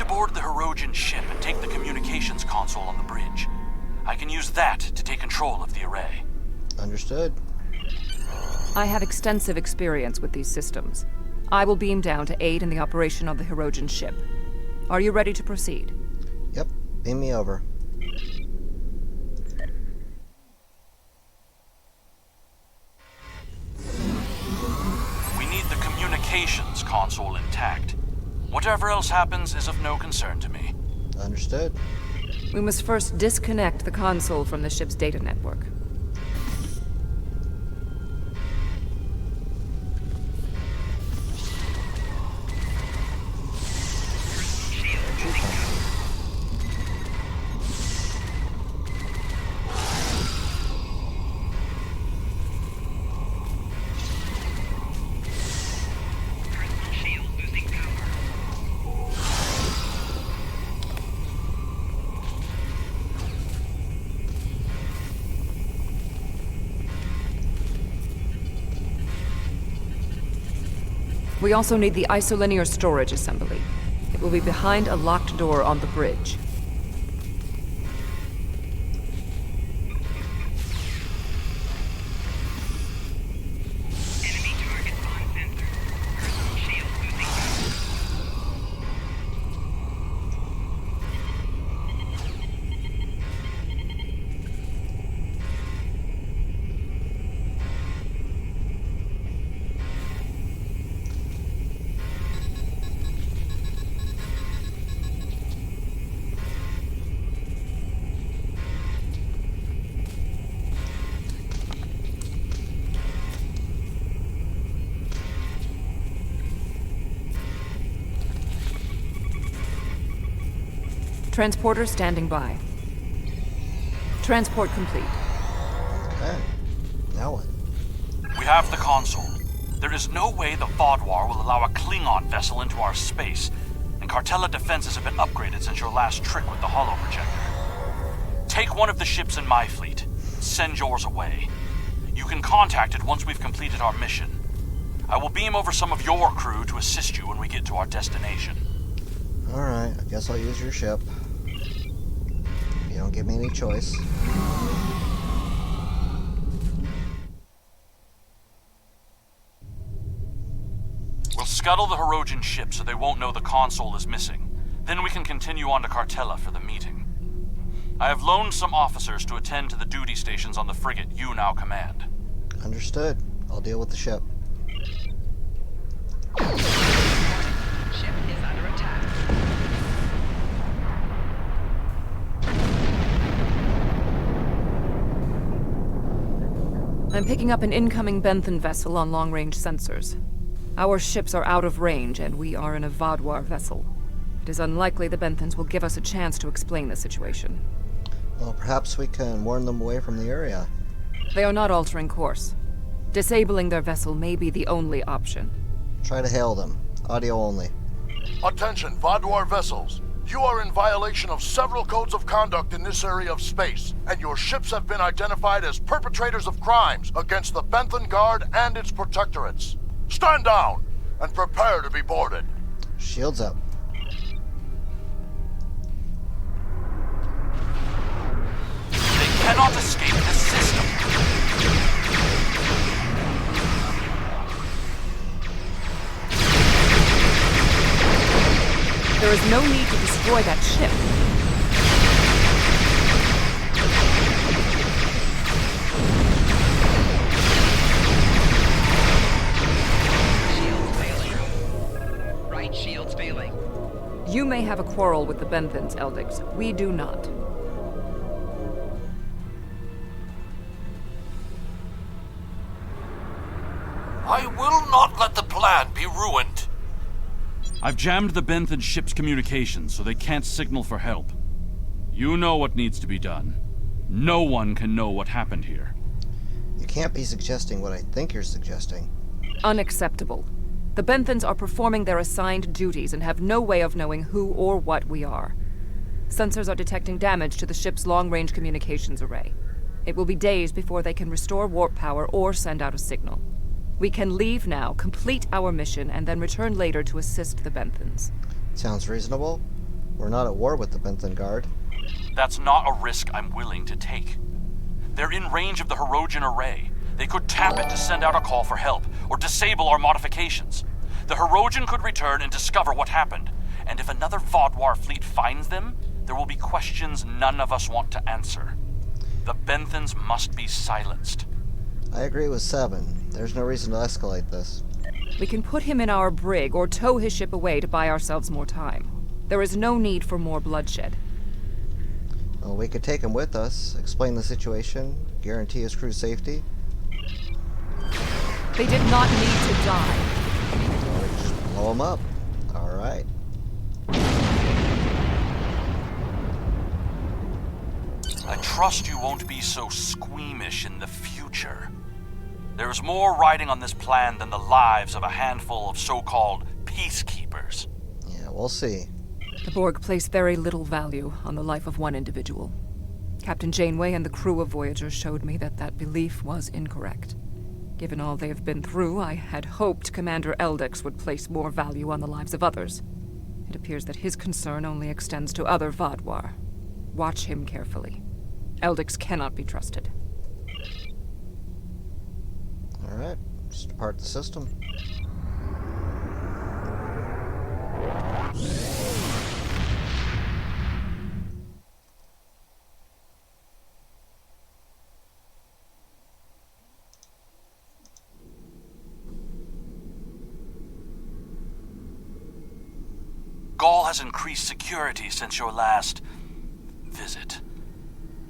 Board the Herogen ship and take the communications console on the bridge. I can use that to take control of the array. Understood. I have extensive experience with these systems. I will beam down to aid in the operation of the Herogen ship. Are you ready to proceed? Yep, beam me over. We need the communications console intact. Whatever else happens is of no concern to me. Understood. We must first disconnect the console from the ship's data network. We also need the isolinear storage assembly. It will be behind a locked door on the bridge. Transporter standing by. Transport complete. Okay. Now what? We have the console. There is no way the Vaudouar will allow a Klingon vessel into our space, and Cartella defenses have been upgraded since your last trick with the holo projector. Take one of the ships in my fleet. Send yours away. You can contact it once we've completed our mission. I will beam over some of your crew to assist you when we get to our destination. Alright, I guess I'll use your ship. You don't give me any choice. We'll scuttle the Hirogen ship so they won't know the console is missing. Then we can continue on to Cartella for the meeting. I have loaned some officers to attend to the duty stations on the frigate you now command. Understood. I'll deal with the ship. Ship is under attack. I'm picking up an incoming Benthen vessel on long-range sensors. Our ships are out of range, and we are in a Vaudouar vessel. It is unlikely the Benthens will give us a chance to explain the situation. Well, perhaps we can warn them away from the area. They are not altering course. Disabling their vessel may be the only option. Try to hail them. Audio only. Attention, Vaudouar vessels. You are in violation of several codes of conduct in this area of space, and your ships have been identified as perpetrators of crimes against the Benthen Guard and its protectorates. Stand down and prepare to be boarded. Shields up. They cannot escape the system. There is no need to destroy that ship. Shields failing. Right shield's failing. You may have a quarrel with the Benthens, Eldix. We do not. I will not let the plan be ruined. I've jammed the Benthen ship's communications so they can't signal for help. You know what needs to be done. No one can know what happened here. You can't be suggesting what I think you're suggesting. Unacceptable. The Benthens are performing their assigned duties and have no way of knowing who or what we are. Sensors are detecting damage to the ship's long-range communications array. It will be days before they can restore warp power or send out a signal. We can leave now, complete our mission, and then return later to assist the Benthens. Sounds reasonable. We're not at war with the Benthen Guard. That's not a risk I'm willing to take. They're in range of the Hirogen array. They could tap it to send out a call for help, or disable our modifications. The Hirogen could return and discover what happened. And if another Vaudouar fleet finds them, there will be questions none of us want to answer. The Benthens must be silenced. I agree with 7. There's no reason to escalate this. We can put him in our brig or tow his ship away to buy ourselves more time. There is no need for more bloodshed. Well, we could take him with us, explain the situation, guarantee his crew's safety. They did not need to die. Or just blow him up. Alright. I trust you won't be so squeamish in the future. There is more riding on this plan than the lives of a handful of so-called peacekeepers. Yeah, we'll see. The Borg place very little value on the life of one individual. Captain Janeway and the crew of Voyager showed me that that belief was incorrect. Given all they have been through, I had hoped Commander Eldix would place more value on the lives of others. It appears that his concern only extends to other Vaudouar. Watch him carefully. Eldix cannot be trusted. Alright, just depart the system. Gaul has increased security since your last visit.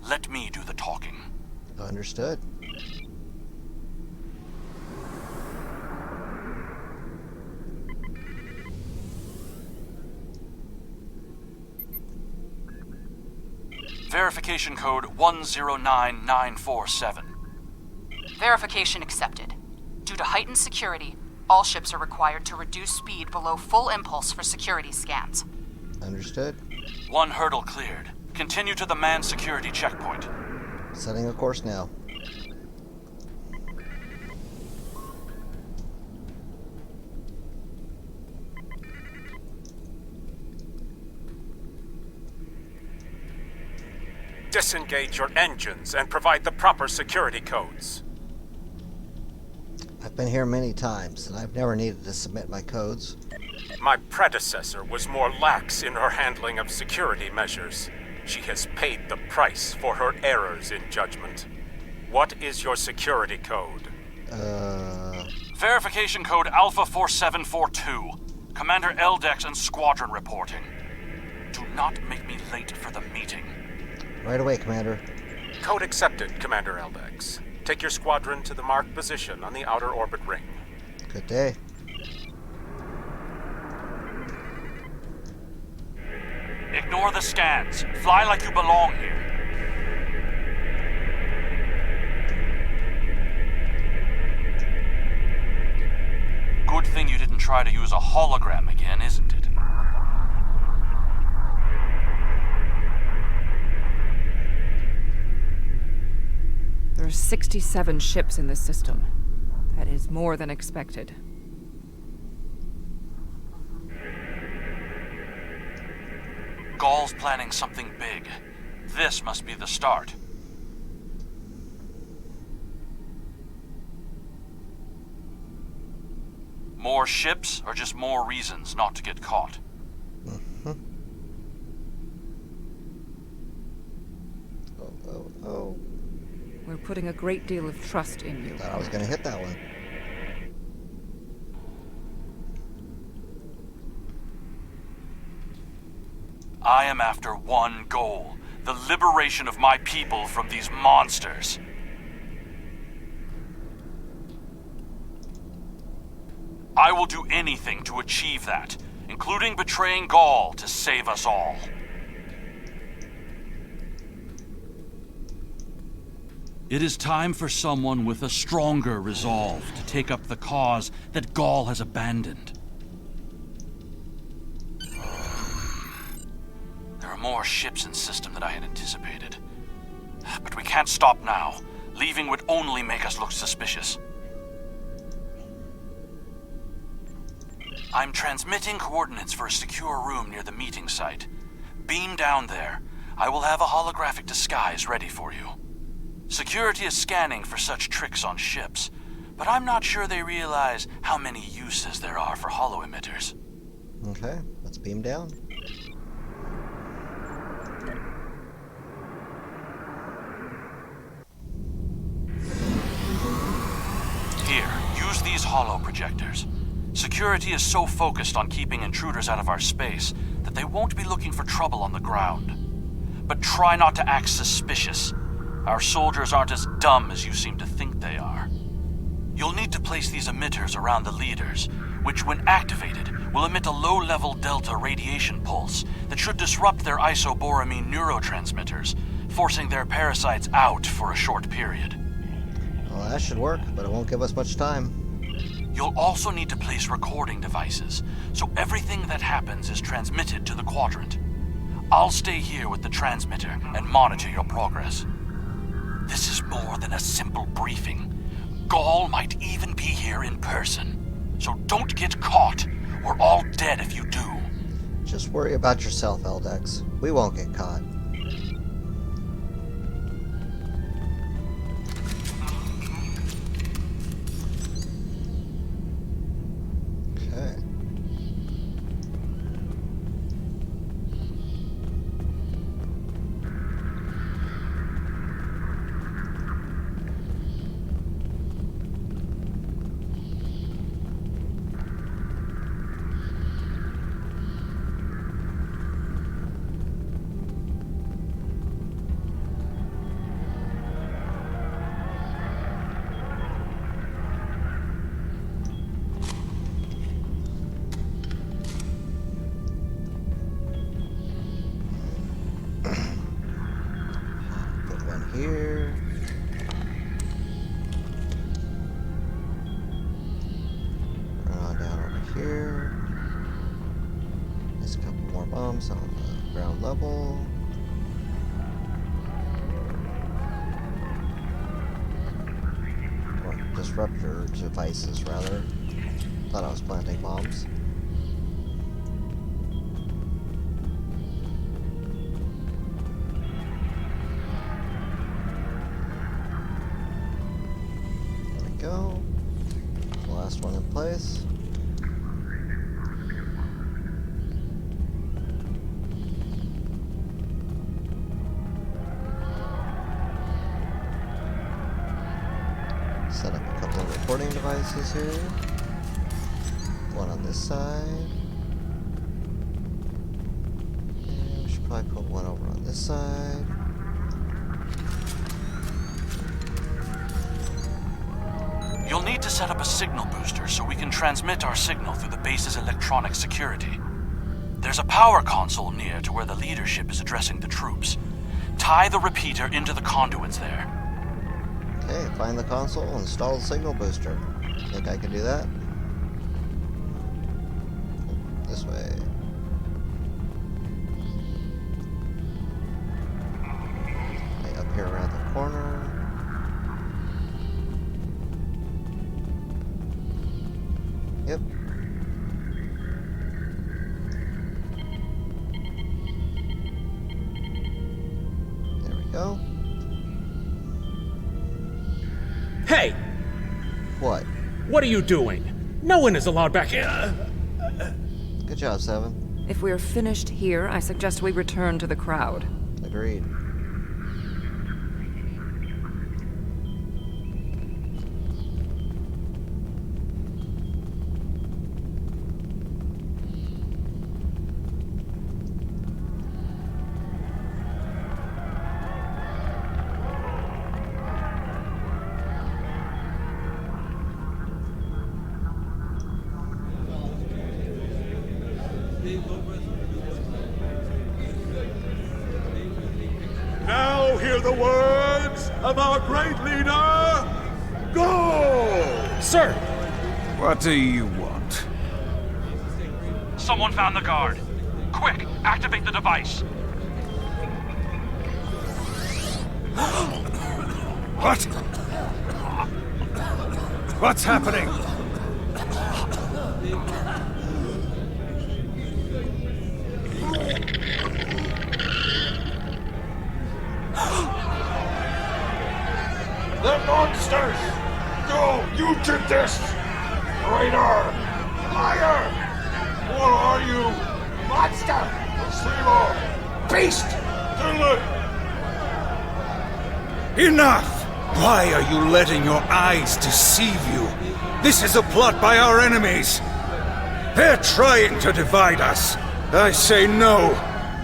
Let me do the talking. Understood. Verification code 109947. Verification accepted. Due to heightened security, all ships are required to reduce speed below full impulse for security scans. Understood. One hurdle cleared. Continue to the manned security checkpoint. Setting a course now. Disengage your engines and provide the proper security codes. I've been here many times, and I've never needed to submit my codes. My predecessor was more lax in her handling of security measures. She has paid the price for her errors in judgment. What is your security code? Verification code Alpha 4742. Commander Eldex and Squadron reporting. Do not make me late for the meeting. Right away, Commander. Code accepted, Commander Eldex. Take your squadron to the marked position on the outer orbit ring. Good day. Ignore the scans. Fly like you belong here. Good thing you didn't try to use a hologram again, isn't it? There are 67 ships in this system. That is more than expected. Gaul's planning something big. This must be the start. More ships, or just more reasons not to get caught? Oh. We're putting a great deal of trust in you. Thought I was gonna hit that one. I am after one goal: the liberation of my people from these monsters. I will do anything to achieve that, including betraying Gaul to save us all. It is time for someone with a stronger resolve to take up the cause that Gaul has abandoned. There are more ships in system than I had anticipated. But we can't stop now. Leaving would only make us look suspicious. I'm transmitting coordinates for a secure room near the meeting site. Beam down there. I will have a holographic disguise ready for you. Security is scanning for such tricks on ships, but I'm not sure they realize how many uses there are for holo-emitters. Okay, let's beam down. Here, use these holo projectors. Security is so focused on keeping intruders out of our space that they won't be looking for trouble on the ground. But try not to act suspicious. Our soldiers aren't as dumb as you seem to think they are. You'll need to place these emitters around the leaders, which when activated will emit a low-level delta radiation pulse that should disrupt their isoboramine neurotransmitters, forcing their parasites out for a short period. Well, that should work, but it won't give us much time. You'll also need to place recording devices, so everything that happens is transmitted to the Quadrant. I'll stay here with the transmitter and monitor your progress. This is more than a simple briefing. Gaul might even be here in person. So don't get caught. We're all dead if you do. Just worry about yourself, Eldex. We won't get caught. Okay. here. Run on down over here. There's a couple more bombs on the ground level. Or disruptor devices, rather. Thought I was planting bombs. There we go. The last one in place. Set up a couple of recording devices here. One on this side. And we should probably put one over on this side. You'll need to set up a signal booster so we can transmit our signal through the base's electronic security. There's a power console near to where the leadership is addressing the troops. Tie the repeater into the conduits there. Okay, find the console, install the signal booster. Think I can do that? This way. Okay, up here around the corner. Yep. There we go. Hey! What? What are you doing? No one is allowed back here. Good job, Seven. If we're finished here, I suggest we return to the crowd. Agreed. Now hear the words of our great leader. Go! Sir! What do you want? Someone found the guard. Quick, activate the device. What? What's happening? They're monsters! Go! You did this! Traitor! Liar! What are you? Monster! Silo! Beast! Kill it! Enough! Why are you letting your eyes deceive you? This is a plot by our enemies. They're trying to divide us. I say no.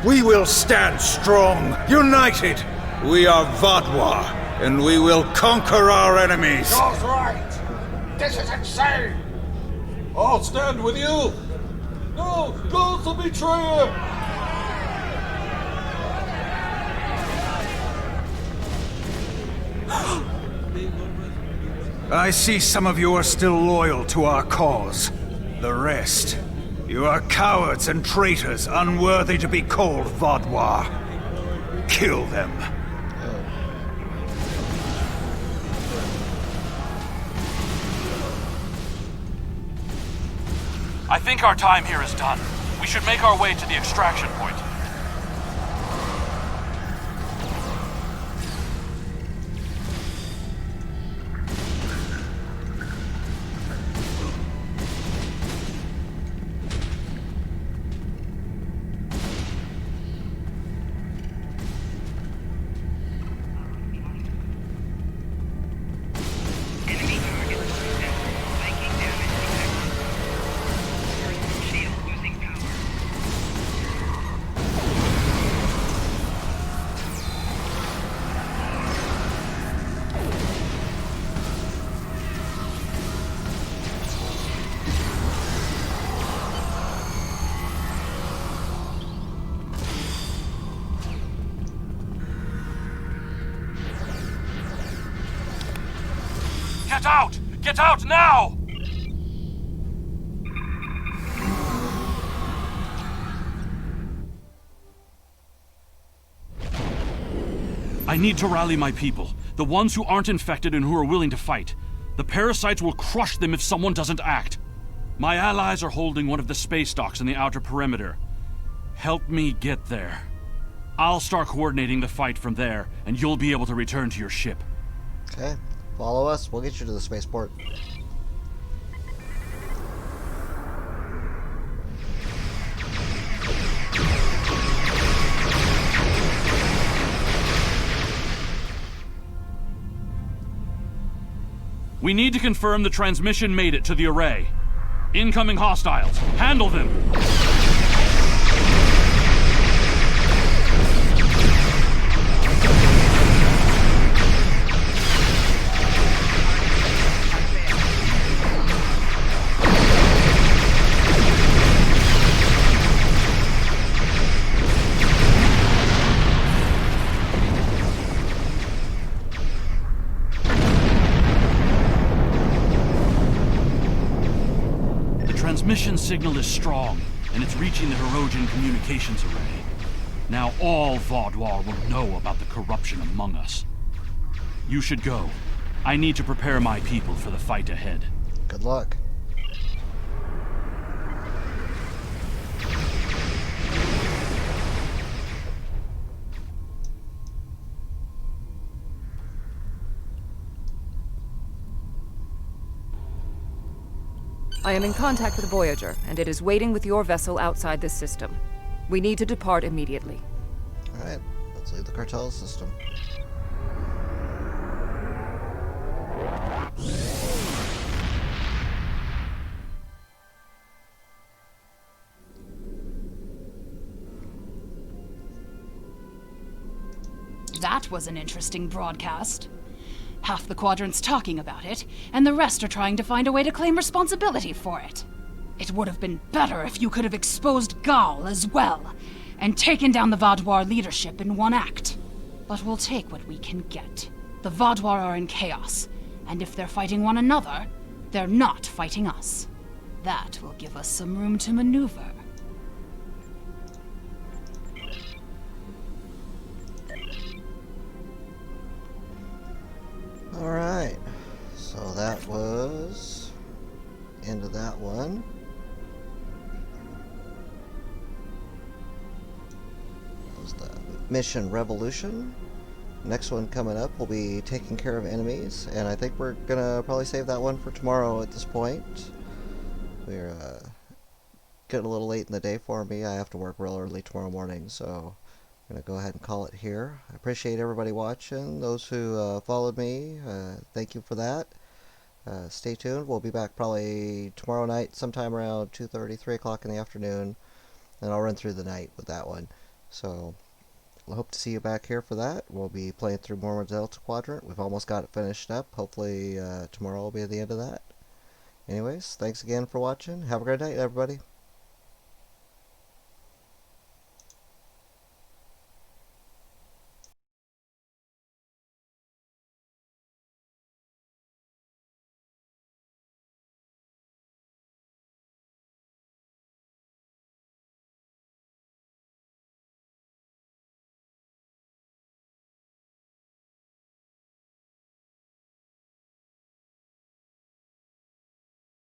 We will stand strong, united. We are Vodwa, and we will conquer our enemies. Joe's right! This is insane! I'll stand with you! No! Go's the betrayer! I see some of you are still loyal to our cause. The rest, you are cowards and traitors unworthy to be called Vodwa. Kill them. I think our time here is done. We should make our way to the extraction point. Get out! Get out now! I need to rally my people, the ones who aren't infected and who are willing to fight. The parasites will crush them if someone doesn't act. My allies are holding one of the space docks in the outer perimeter. Help me get there. I'll start coordinating the fight from there, and you'll be able to return to your ship. Okay, follow us. We'll get you to the spaceport. We need to confirm the transmission made it to the array. Incoming hostiles. Handle them! Transmission signal is strong, and it's reaching the Hirogen communications array. Now all Vaudouar will know about the corruption among us. You should go. I need to prepare my people for the fight ahead. Good luck. I am in contact with Voyager, and it is waiting with your vessel outside this system. We need to depart immediately. Alright, let's leave the cartel system. That was an interesting broadcast. Half the Quadrant's talking about it, and the rest are trying to find a way to claim responsibility for it. It would have been better if you could have exposed Gaul as well, and taken down the Vaudouar leadership in one act. But we'll take what we can get. The Vaudouar are in chaos, and if they're fighting one another, they're not fighting us. That will give us some room to maneuver. Alright, so that was end of that one. That was the mission Revolution. Next one coming up will be taking care of enemies, and I think we're gonna probably save that one for tomorrow at this point. We're getting a little late in the day for me. I have to work real early tomorrow morning, so I'm going to go ahead and call it here. I appreciate everybody watching. Those who followed me, thank you for that. Stay tuned. We'll be back probably tomorrow night, sometime around 2:30, 3 o'clock in the afternoon. And I'll run through the night with that one. So, I hope to see you back here for that. We'll be playing through more Delta Quadrant. We've almost got it finished up. Hopefully tomorrow will be the end of that. Anyways, thanks again for watching. Have a great night, everybody.